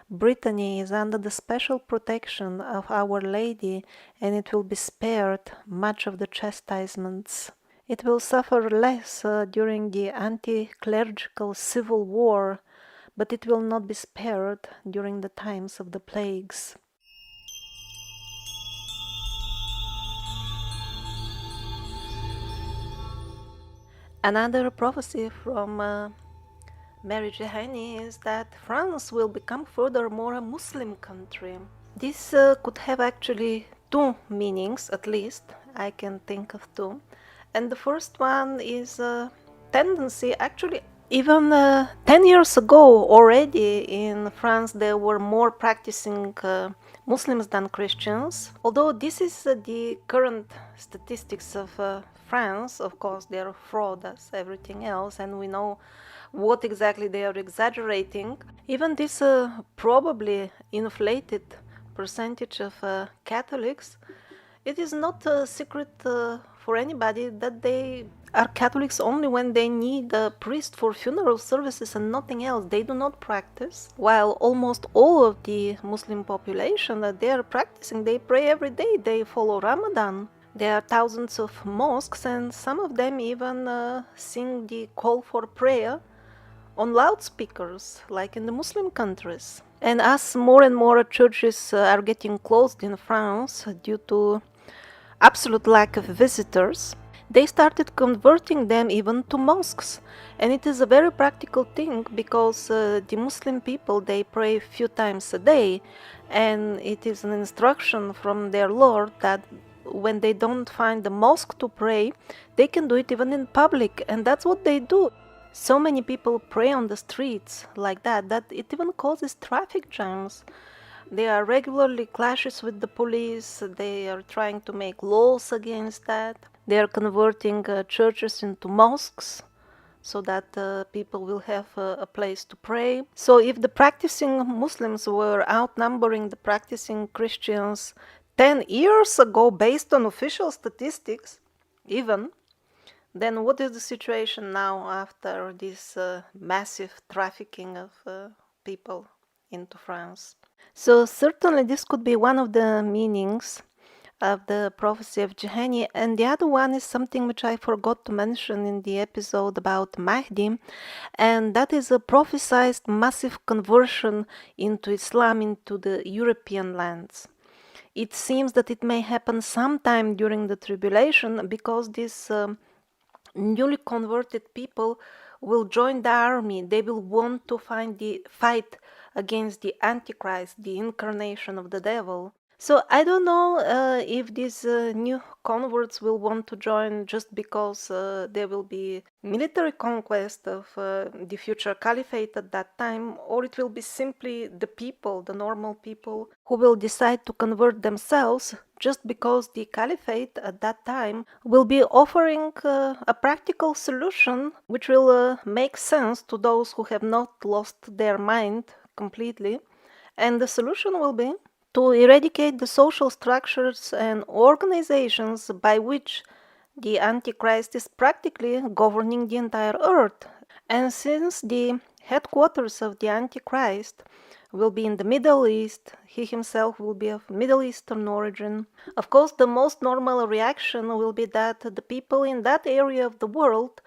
Brittany is under the special protection of Our Lady, and it will be spared much of the chastisements. It will suffer less during the anti-clerical civil war, but it will not be spared during the times of the plagues. Another prophecy from Mary Jahenny is that France will become furthermore a Muslim country. This could have actually two meanings, at least. I can think of two. And the first one is a tendency, actually, even 10 years ago already in France, there were more practicing Muslims than Christians. Although this is the current statistics of France, of course, they are fraud as everything else, and we know what exactly they are exaggerating. Even this probably inflated percentage of Catholics, it is not a secret for anybody that they are Catholics only when they need a priest for funeral services and nothing else. They do not practice, while almost all of the Muslim population that they are practicing, they pray every day, they follow Ramadan. There are thousands of mosques, and some of them even sing the call for prayer on loudspeakers, like in the Muslim countries. And as more and more churches are getting closed in France due to absolute lack of visitors, they started converting them even to mosques. And it is a very practical thing because the Muslim people, they pray a few times a day, and it is an instruction from their Lord that when they don't find a mosque to pray, they can do it even in public, and that's what they do. So many people pray on the streets like that it even causes traffic jams. There are regularly clashes with the police. They are trying to make laws against that. They are converting churches into mosques so that people will have a place to pray. So if the practicing Muslims were outnumbering the practicing Christians 10 years ago based on official statistics, even, then what is the situation now after this massive trafficking of people into France? So certainly this could be one of the meanings of the prophecy of Jahenny, and the other one is something which I forgot to mention in the episode about Mahdi, and that is a prophesied massive conversion into Islam into the European lands. It seems that it may happen sometime during the tribulation because these newly converted people will join the army. They will want to fight against the Antichrist, the incarnation of the devil. So I don't know if these new converts will want to join just because there will be military conquest of the future caliphate at that time, or it will be simply the people, the normal people, who will decide to convert themselves just because the caliphate at that time will be offering a practical solution which will make sense to those who have not lost their mind completely. And the solution will be to eradicate the social structures and organizations by which the Antichrist is practically governing the entire earth. And since the headquarters of the Antichrist will be in the Middle East, he himself will be of Middle Eastern origin. Of course, the most normal reaction will be that the people in that area of the world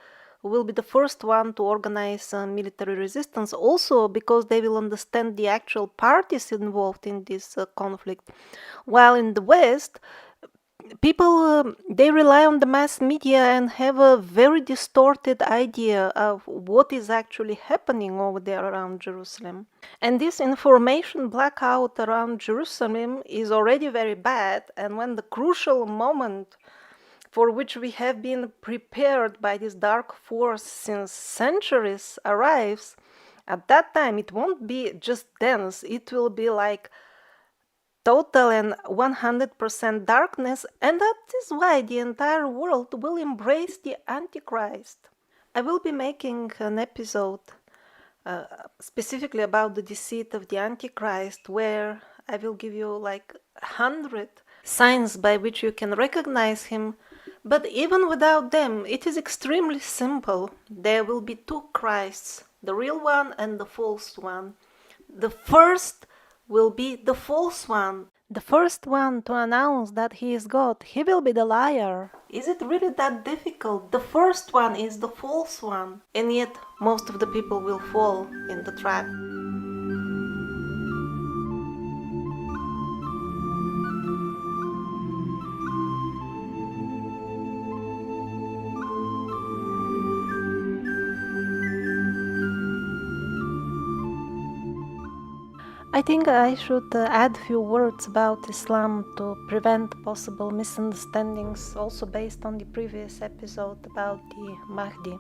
will be the first one to organize military resistance, also because they will understand the actual parties involved in this conflict. While in the West, people they rely on the mass media and have a very distorted idea of what is actually happening over there around Jerusalem. And this information blackout around Jerusalem is already very bad, and when the crucial moment for which we have been prepared by this dark force since centuries arrives, at that time it won't be just dense, it will be like total and 100% darkness, and that is why the entire world will embrace the Antichrist. I will be making an episode specifically about the deceit of the Antichrist, where I will give you like 100 signs by which you can recognize him. But even without them, it is extremely simple. There will be two Christs, the real one and the false one. The first will be the false one. The first one to announce that he is God, he will be the liar. Is it really that difficult? The first one is the false one. And yet, most of the people will fall in the trap. I think I should add a few words about Islam to prevent possible misunderstandings, also based on the previous episode about the Mahdi.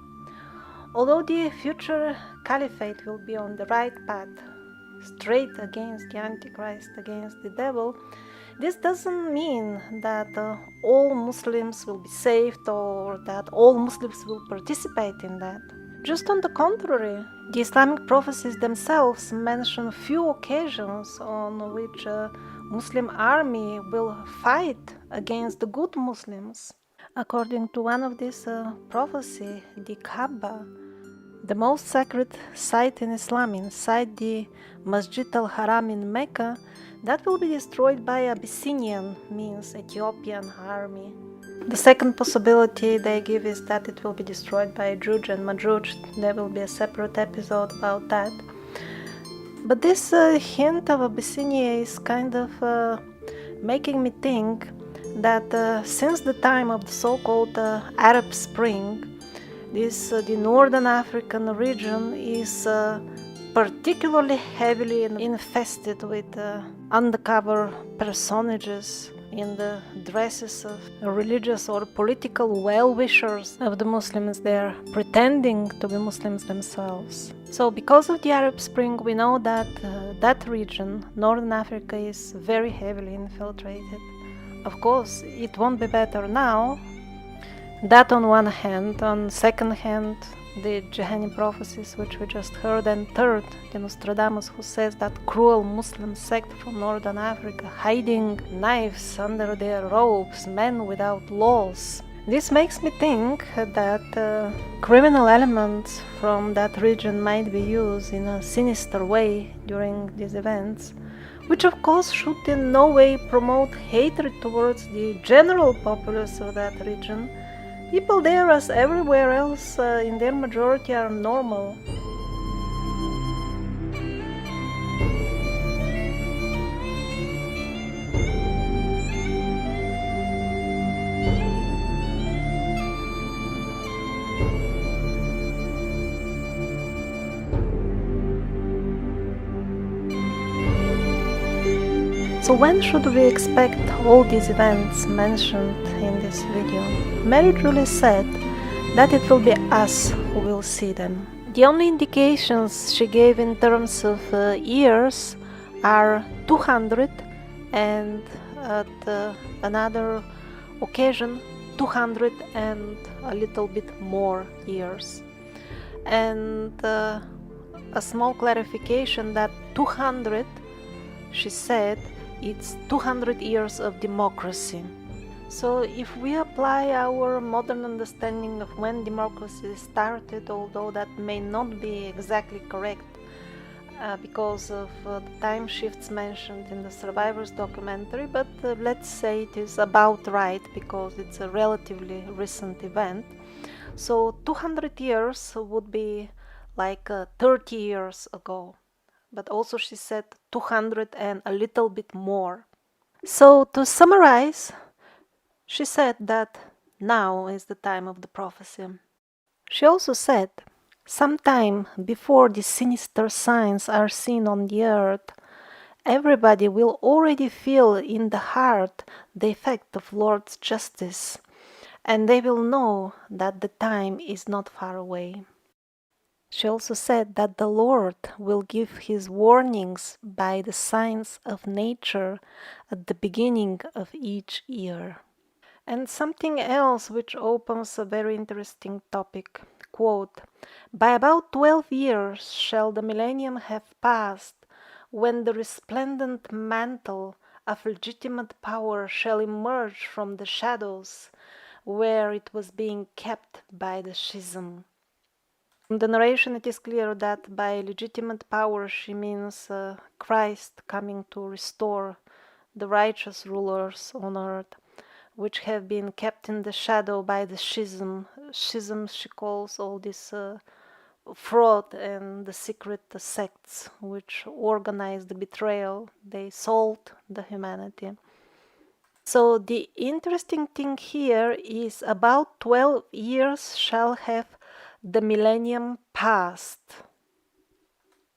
Although the future caliphate will be on the right path, straight against the Antichrist, against the devil, this doesn't mean that all Muslims will be saved or that all Muslims will participate in that. Just on the contrary, the Islamic prophecies themselves mention few occasions on which a Muslim army will fight against the good Muslims. According to one of these prophecy, the Kaaba, the most sacred site in Islam, inside the Masjid al-Haram in Mecca, that will be destroyed by Abyssinian, means Ethiopian army. The second possibility they give is that it will be destroyed by Juj and Majuj. There will be a separate episode about that. But this hint of Abyssinia is kind of making me think that since the time of the so-called Arab Spring, the northern African region is particularly heavily infested with undercover personages in the dresses of religious or political well-wishers of the Muslims. They are pretending to be Muslims themselves. So because of the Arab Spring, we know that that region, Northern Africa, is very heavily infiltrated. Of course, it won't be better now. That on one hand. On second hand, the Jahenny prophecies, which we just heard, and third, the Nostradamus, who says that cruel Muslim sect from Northern Africa, hiding knives under their robes, men without laws. This makes me think that criminal elements from that region might be used in a sinister way during these events, which of course should in no way promote hatred towards the general populace of that region. People there, as everywhere else, in their majority are normal. So when should we expect all these events mentioned in this video? Mary Julie said that it will be us who will see them. The only indications she gave in terms of years are 200 and at another occasion 200 and a little bit more years. And a small clarification that 200, she said, it's 200 years of democracy. So if we apply our modern understanding of when democracy started, although that may not be exactly correct because of the time shifts mentioned in the Survivors documentary, but let's say it is about right because it's a relatively recent event. So 200 years would be like 30 years ago. But also she said 200 and a little bit more. So to summarize, she said that now is the time of the prophecy. She also said, sometime before the sinister signs are seen on the earth, everybody will already feel in the heart the effect of Lord's justice, and they will know that the time is not far away. She also said that the Lord will give his warnings by the signs of nature at the beginning of each year. And something else which opens a very interesting topic, quote, by about 12 years shall the millennium have passed, when the resplendent mantle of legitimate power shall emerge from the shadows where it was being kept by the schism. From the narration it is clear that by legitimate power she means Christ coming to restore the righteous rulers on earth, which have been kept in the shadow by the schism. Schism she calls all this fraud and the secret sects which organize the betrayal. They sold the humanity. So the interesting thing here is about 12 years shall have the millennium passed.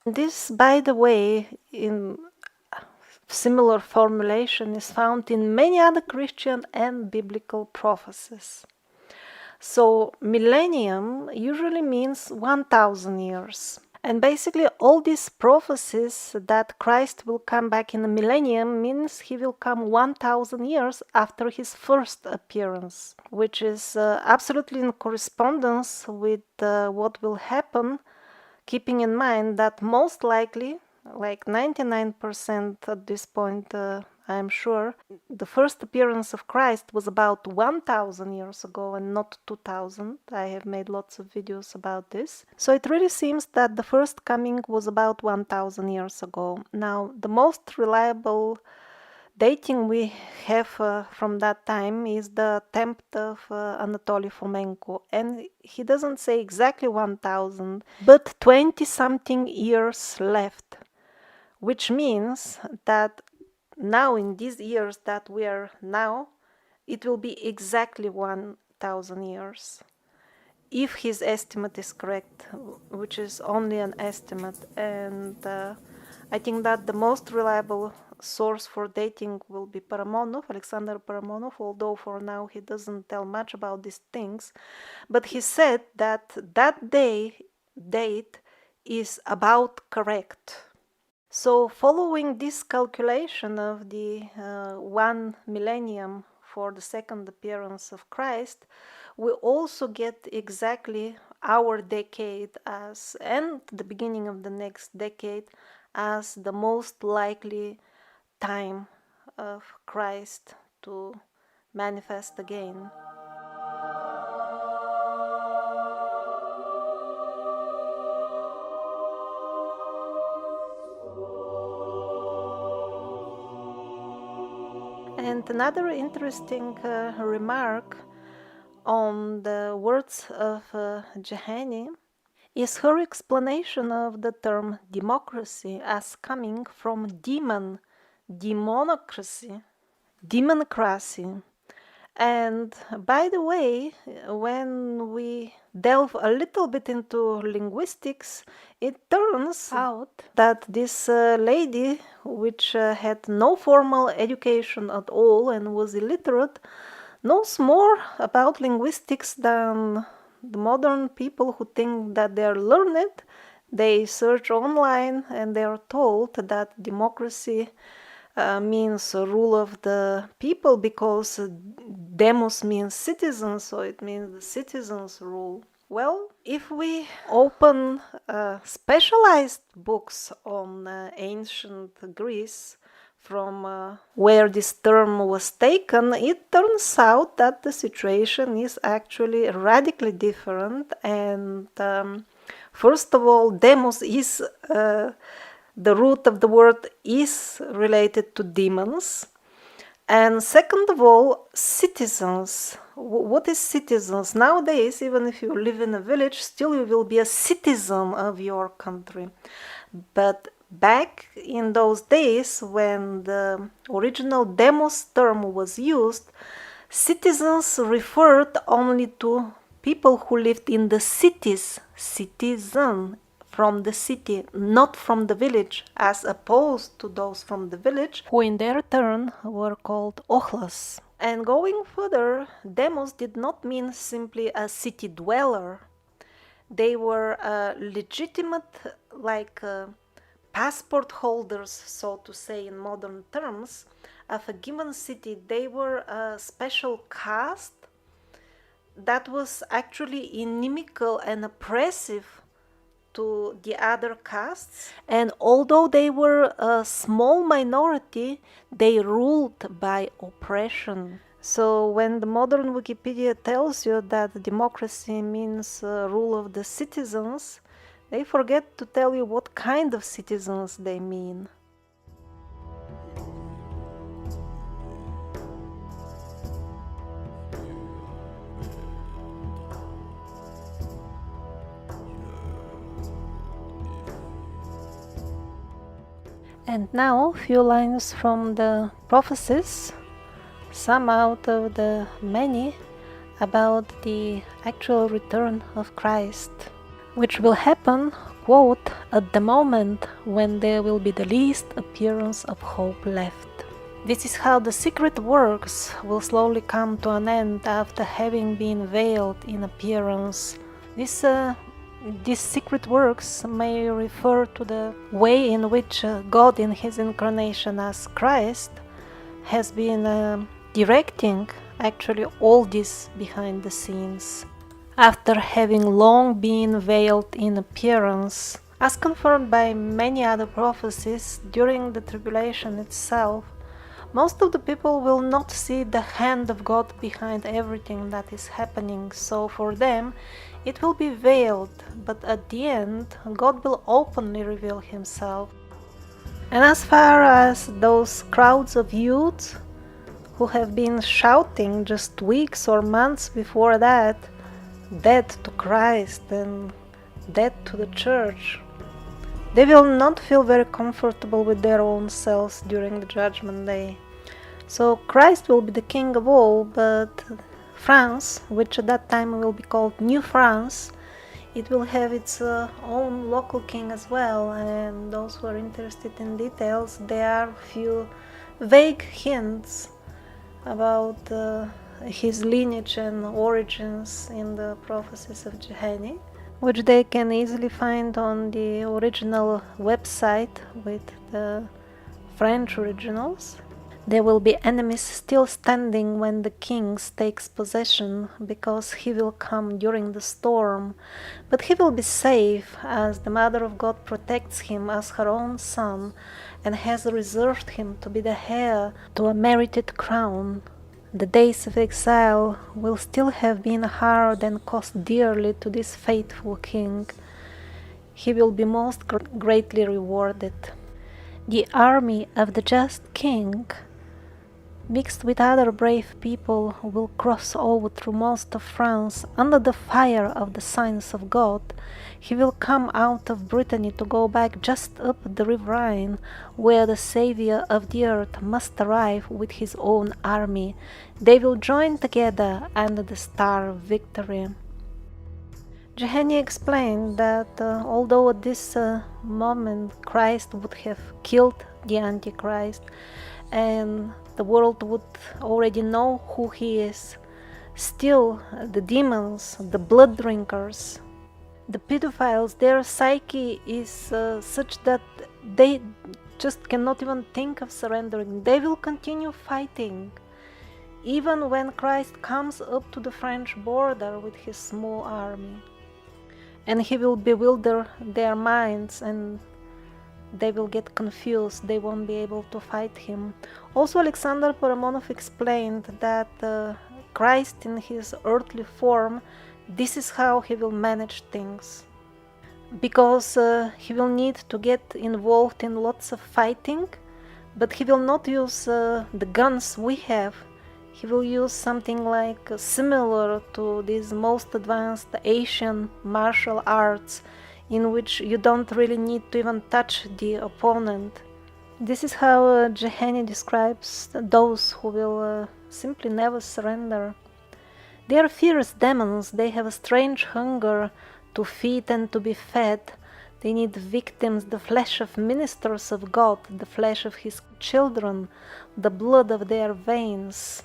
This, by the way, in similar formulation is found in many other Christian and biblical prophecies. So millennium usually means 1000 years. And basically all these prophecies that Christ will come back in a millennium means he will come 1000 years after his first appearance, which is absolutely in correspondence with what will happen, keeping in mind that most likely, like 99% at this point, I'm sure, the first appearance of Christ was about 1000 years ago and not 2000. I have made lots of videos about this. So it really seems that the first coming was about 1000 years ago. Now, the most reliable dating we have from that time is the attempt of Anatoly Fomenko, and he doesn't say exactly 1000, but 20 something years left, which means that now in these years that we are now, it will be exactly 1000 years. If his estimate is correct, which is only an estimate, and I think that the most reliable source for dating will be Paramonov, Alexander Paramonov, although for now he doesn't tell much about these things, but he said that that date is about correct. So following this calculation of the 1 millennium for the second appearance of Christ, we also get exactly our decade as, and the beginning of the next decade, as the most likely time of Christ to manifest again. And another interesting remark on the words of Jahenny is her explanation of the term democracy as coming from demonocracy. And by the way, when we delve a little bit into linguistics, it turns out that this lady, which had no formal education at all and was illiterate, knows more about linguistics than the modern people who think that they are learned. They search online and they are told that democracy means rule of the people, because demos means citizens, so it means the citizens rule. Well, if we open specialized books on ancient Greece, from where this term was taken, it turns out that the situation is actually radically different. And first of all, demos is the root of the word is related to demons. And second of all, citizens. What is citizens? Nowadays, even if you live in a village, still you will be a citizen of your country. But back in those days, when the original demos term was used, citizens referred only to people who lived in the cities, citizen, from the city, not from the village, as opposed to those from the village, who in their turn were called ochlas. And going further, demos did not mean simply a city dweller. They were legitimate, like passport holders, so to say, in modern terms, of a given city. They were a special caste that was actually inimical and oppressive to the other castes, and although they were a small minority, they ruled by oppression. So when the modern Wikipedia tells you that democracy means rule of the citizens, they forget to tell you what kind of citizens they mean. And now, a few lines from the Prophecies, some out of the many, about the actual return of Christ, which will happen, quote, at the moment when there will be the least appearance of hope left. This is how the secret works will slowly come to an end after having been veiled in appearance. This these secret works may refer to the way in which God in his incarnation as Christ has been directing actually all this behind the scenes. After having long been veiled in appearance, as confirmed by many other prophecies during the tribulation itself, most of the people will not see the hand of God behind everything that is happening, so for them it will be veiled, but at the end God will openly reveal himself. And as far as those crowds of youths who have been shouting just weeks or months before that, death to Christ and death to the church, they will not feel very comfortable with their own selves during the judgment day. So Christ will be the king of all, but France, which at that time will be called New France, it will have its own local king as well, and those who are interested in details, there are few vague hints about his lineage and origins in the prophecies of Jahenny, which they can easily find on the original website with the French originals. There will be enemies still standing when the king takes possession, because he will come during the storm, but he will be safe, as the Mother of God protects him as her own son and has reserved him to be the heir to a merited crown. The days of exile will still have been hard and cost dearly to this faithful king. He will be most greatly rewarded. The army of the just king, mixed with other brave people, will cross over through most of France under the fire of the signs of God. He will come out of Brittany to go back just up the river Rhine, where the Savior of the earth must arrive with his own army. They will join together under the star of victory. Jahenny explained that although at this moment Christ would have killed the Antichrist, and the world would already know who he is, still the demons, the blood drinkers, the pedophiles, their psyche is such that they just cannot even think of surrendering. They will continue fighting even when Christ comes up to the French border with his small army, and he will bewilder their minds and they will get confused, they won't be able to fight him. Also, Alexander Paramonov explained that Christ in his earthly form, this is how he will manage things. Because he will need to get involved in lots of fighting, but he will not use the guns we have. He will use something like similar to these most advanced Asian martial arts, in which you don't really need to even touch the opponent. This is how Jahenny describes those who will simply never surrender. They are fierce demons, they have a strange hunger to feed and to be fed. They need victims, the flesh of ministers of God, the flesh of his children, the blood of their veins.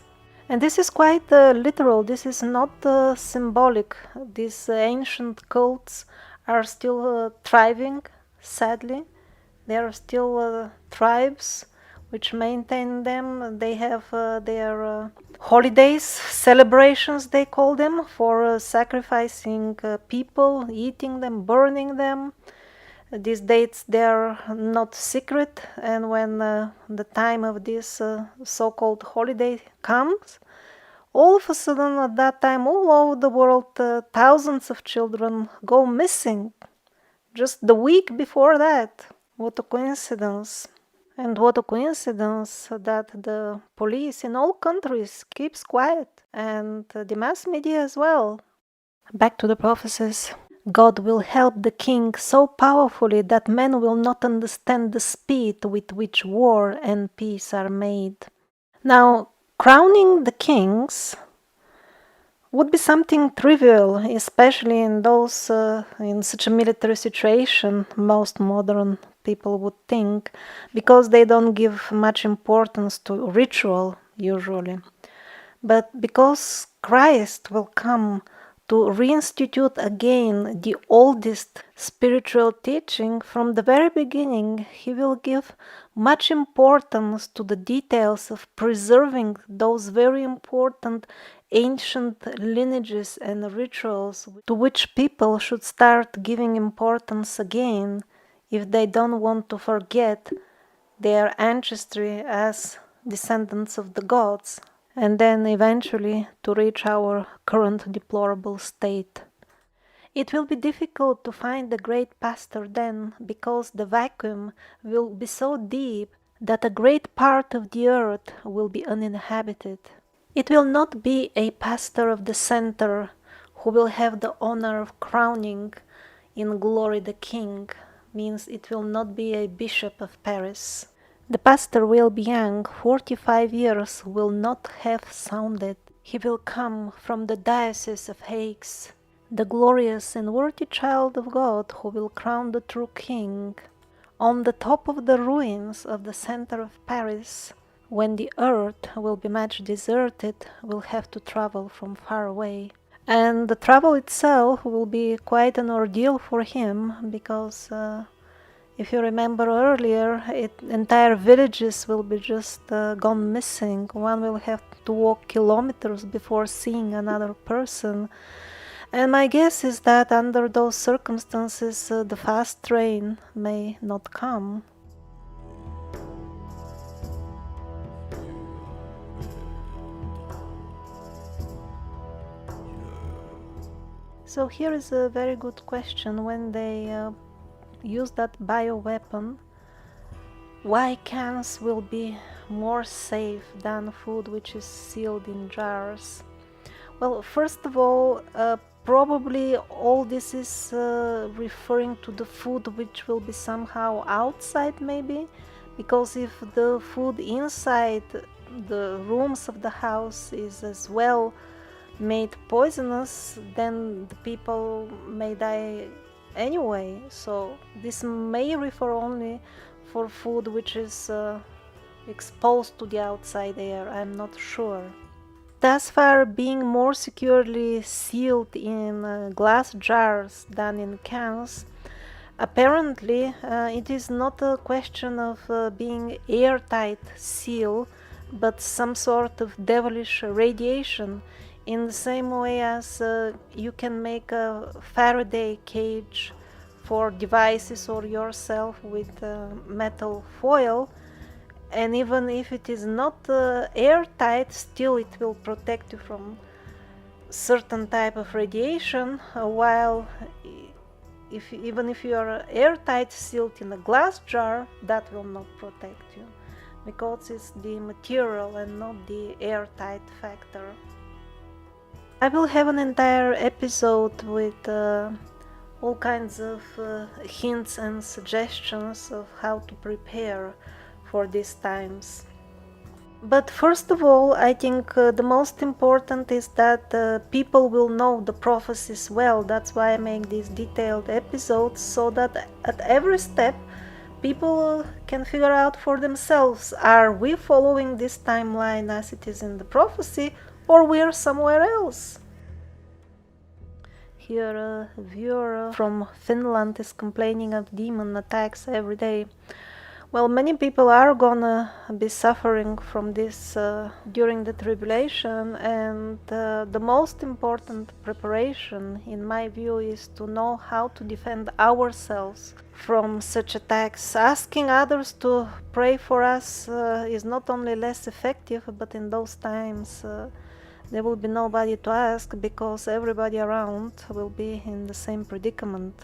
And this is quite literal, this is not symbolic. These ancient cults are still thriving, sadly. There are still tribes which maintain them. They have their holidays, celebrations they call them, for sacrificing people, eating them, burning them. These dates, they are not secret, and when the time of this so-called holiday comes, all of a sudden at that time all over the world thousands of children go missing. Just the week before that. What a coincidence. And what a coincidence that the police in all countries keeps quiet, and the mass media as well. Back to the prophecies. God will help the king so powerfully that men will not understand the speed with which war and peace are made. Now, crowning the kings would be something trivial, especially in those in such a military situation, most modern people would think, because they don't give much importance to ritual usually. But because Christ will come to reinstitute again the oldest spiritual teaching from the very beginning, he will give much importance to the details of preserving those very important ancient lineages and rituals to which people should start giving importance again if they don't want to forget their ancestry as descendants of the gods, and then eventually to reach our current deplorable state. It will be difficult to find a great pastor then, because the vacuum will be so deep that a great part of the earth will be uninhabited. It will not be a pastor of the center who will have the honor of crowning in glory the king, means it will not be a bishop of Paris. The pastor will be young, 45 years will not have sounded. He will come from the diocese of Aix, the glorious and worthy child of God who will crown the true king. On the top of the ruins of the center of Paris, when the earth will be much deserted, we'll have to travel from far away. And the travel itself will be quite an ordeal for him, because if you remember earlier, entire villages will be just gone missing. One will have to walk kilometers before seeing another person. And my guess is that under those circumstances, the fast train may not come. So here is a very good question. When they use that bioweapon, why cans will be more safe than food which is sealed in jars? Well, first of all, probably all this is referring to the food which will be somehow outside, maybe, because if the food inside the rooms of the house is as well made poisonous, then the people may die anyway. So this may refer only for food which is exposed to the outside air. I'm not sure. Thus far, being more securely sealed in glass jars than in cans, apparently it is not a question of being airtight seal, but some sort of devilish radiation, in the same way as you can make a Faraday cage for devices or yourself with metal foil, and even if it is not airtight, still it will protect you from certain type of radiation, while even if you are airtight sealed in a glass jar, that will not protect you, because it's the material and not the airtight factor. I will have an entire episode with all kinds of hints and suggestions of how to prepare for these times. But first of all, I think the most important is that people will know the prophecies well. That's why I make these detailed episodes, so that at every step people can figure out for themselves, are we following this timeline as it is in the prophecy, or we're somewhere else. Here a viewer from Finland is complaining of demon attacks every day. Well, many people are gonna be suffering from this during the tribulation, and the most important preparation, in my view, is to know how to defend ourselves from such attacks. Asking others to pray for us is not only less effective, but in those times there will be nobody to ask, because everybody around will be in the same predicament.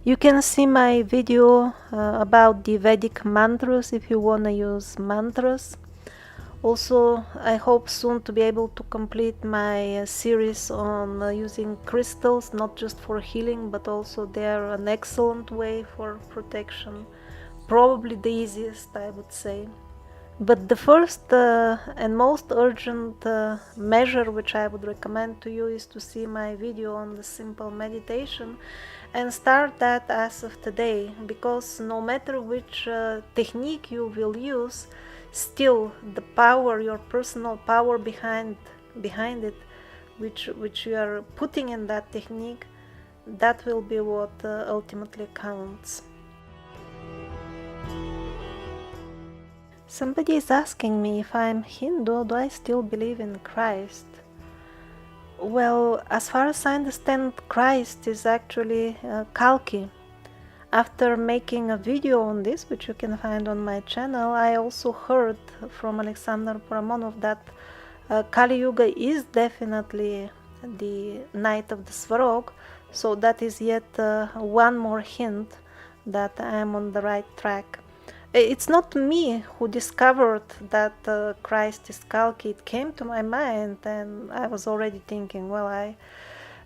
You can see my video about the Vedic mantras if you want to use mantras. Also, I hope soon to be able to complete my series on using crystals, not just for healing, but also they are an excellent way for protection. Probably the easiest, I would say. But the first and most urgent measure which I would recommend to you is to see my video on the simple meditation and start that as of today, because no matter which technique you will use, still the power, your personal power behind it, which you are putting in that technique, that will be what ultimately counts. Somebody is asking me if I'm Hindu, do I still believe in Christ? Well, as far as I understand, Christ is actually Kalki. After making a video on this, which you can find on my channel, I also heard from Alexander Paramonov that Kali Yuga is definitely the night of the Svarog, so that is yet one more hint that I am on the right track. It's not me who discovered that Christ is Kalki. It came to my mind, and I was already thinking, well, I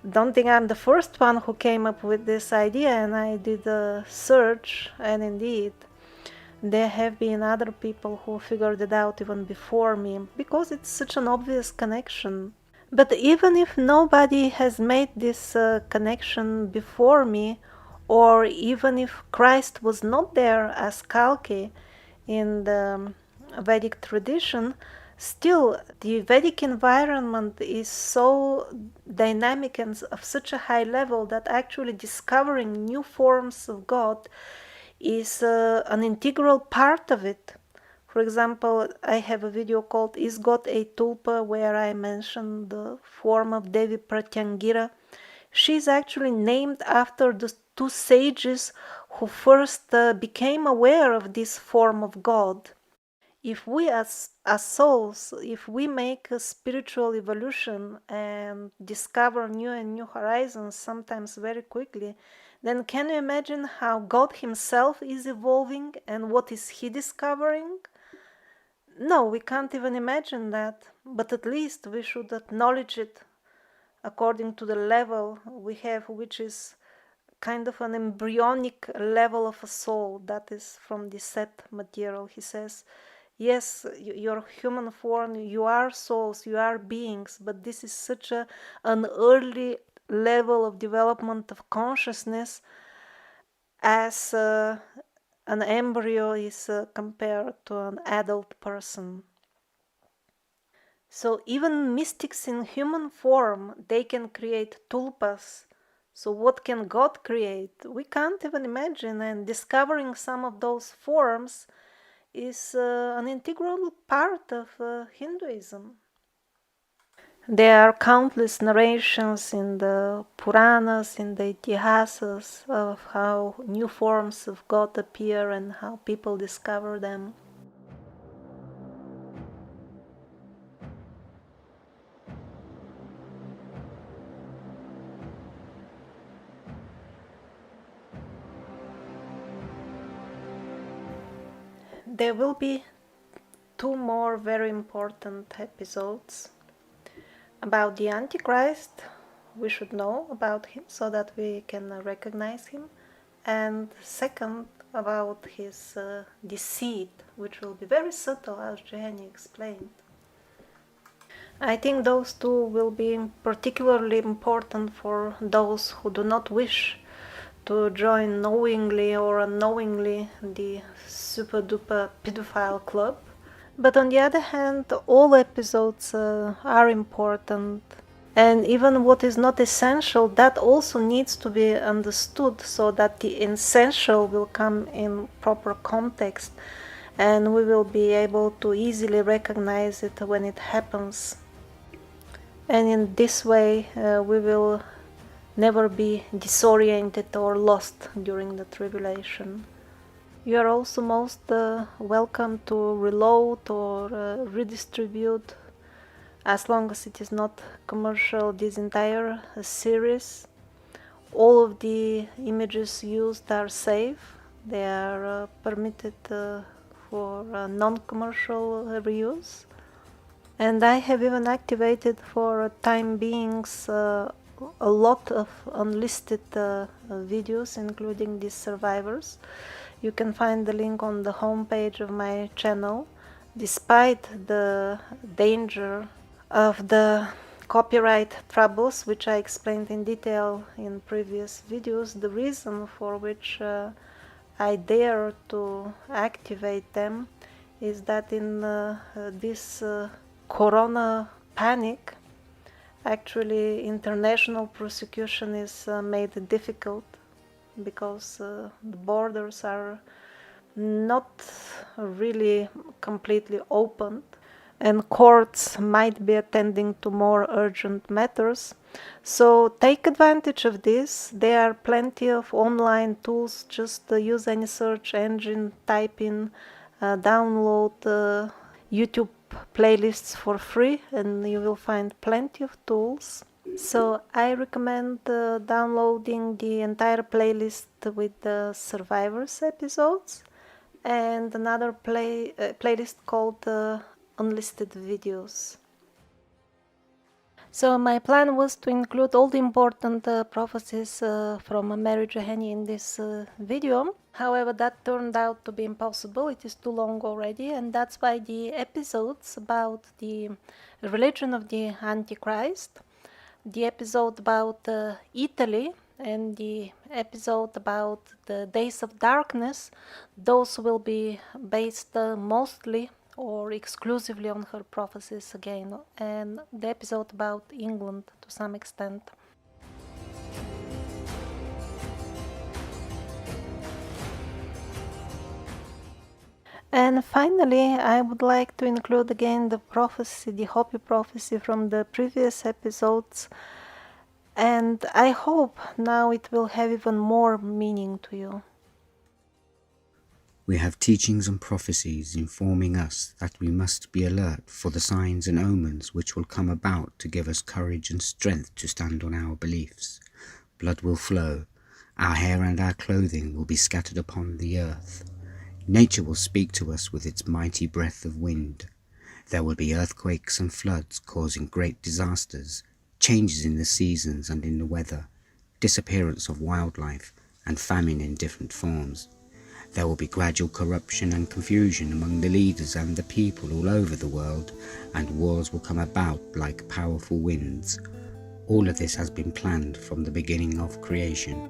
don't think I'm the first one who came up with this idea, and I did a search, and indeed there have been other people who figured it out even before me, because it's such an obvious connection. But even if nobody has made this connection before me, or even if Christ was not there as Kalki in the Vedic tradition, still the Vedic environment is so dynamic and of such a high level that actually discovering new forms of God is an integral part of it. For example, I have a video called Is God a Tulpa, where I mention the form of Devi Pratyangira. She's actually named after the two sages who first became aware of this form of God. If we as souls, if we make a spiritual evolution and discover new and new horizons, sometimes very quickly, then can you imagine how God himself is evolving and what is he discovering? No, we can't even imagine that, but at least we should acknowledge it according to the level we have, which is kind of an embryonic level of a soul that is from the set material. He says, yes, your human form, you are souls, you are beings, but this is such an early level of development of consciousness as an embryo is compared to an adult person. So even mystics in human form, they can create tulpas. So what can God create? We can't even imagine, and discovering some of those forms is an integral part of Hinduism. There are countless narrations in the Puranas, in the Itihasas, of how new forms of God appear and how people discover them. There will be two more very important episodes about the Antichrist. We should know about him so that we can recognize him. And second, about his deceit, which will be very subtle, as Jahenny explained. I think those two will be particularly important for those who do not wish to join knowingly or unknowingly the super duper pedophile club. But on the other hand, all episodes are important. And even what is not essential, that also needs to be understood so that the essential will come in proper context and we will be able to easily recognize it when it happens. And in this way, we will never be disoriented or lost during the tribulation. You are also most welcome to reload or redistribute, as long as it is not commercial, this entire series. All of the images used are safe. They are permitted for non-commercial reuse. And I have even activated for time beings a lot of unlisted videos, including these survivors. You can find the link on the homepage of my channel. Despite the danger of the copyright troubles, which I explained in detail in previous videos, the reason for which I dare to activate them is that in this corona panic, Actually, international prosecution is made difficult because the borders are not really completely opened, and courts might be attending to more urgent matters. So take advantage of this. There are plenty of online tools. Just use any search engine, type in, download YouTube playlists for free, and you will find plenty of tools. So I recommend downloading the entire playlist with the Survivors episodes and another playlist called Unlisted Videos. So my plan was to include all the important prophecies from Mary Jahenny in this video. However, that turned out to be impossible. It is too long already, and that's why the episodes about the religion of the Antichrist, the episode about Italy, and the episode about the days of darkness, those will be based mostly or exclusively on her prophecies again, and the episode about England to some extent. And finally, I would like to include again the prophecy, the Hopi prophecy from the previous episodes, and I hope now it will have even more meaning to you. We have teachings and prophecies informing us that we must be alert for the signs and omens which will come about to give us courage and strength to stand on our beliefs. Blood will flow, our hair and our clothing will be scattered upon the earth. Nature will speak to us with its mighty breath of wind. There will be earthquakes and floods causing great disasters, changes in the seasons and in the weather, disappearance of wildlife, and famine in different forms. There will be gradual corruption and confusion among the leaders and the people all over the world, and wars will come about like powerful winds. All of this has been planned from the beginning of creation.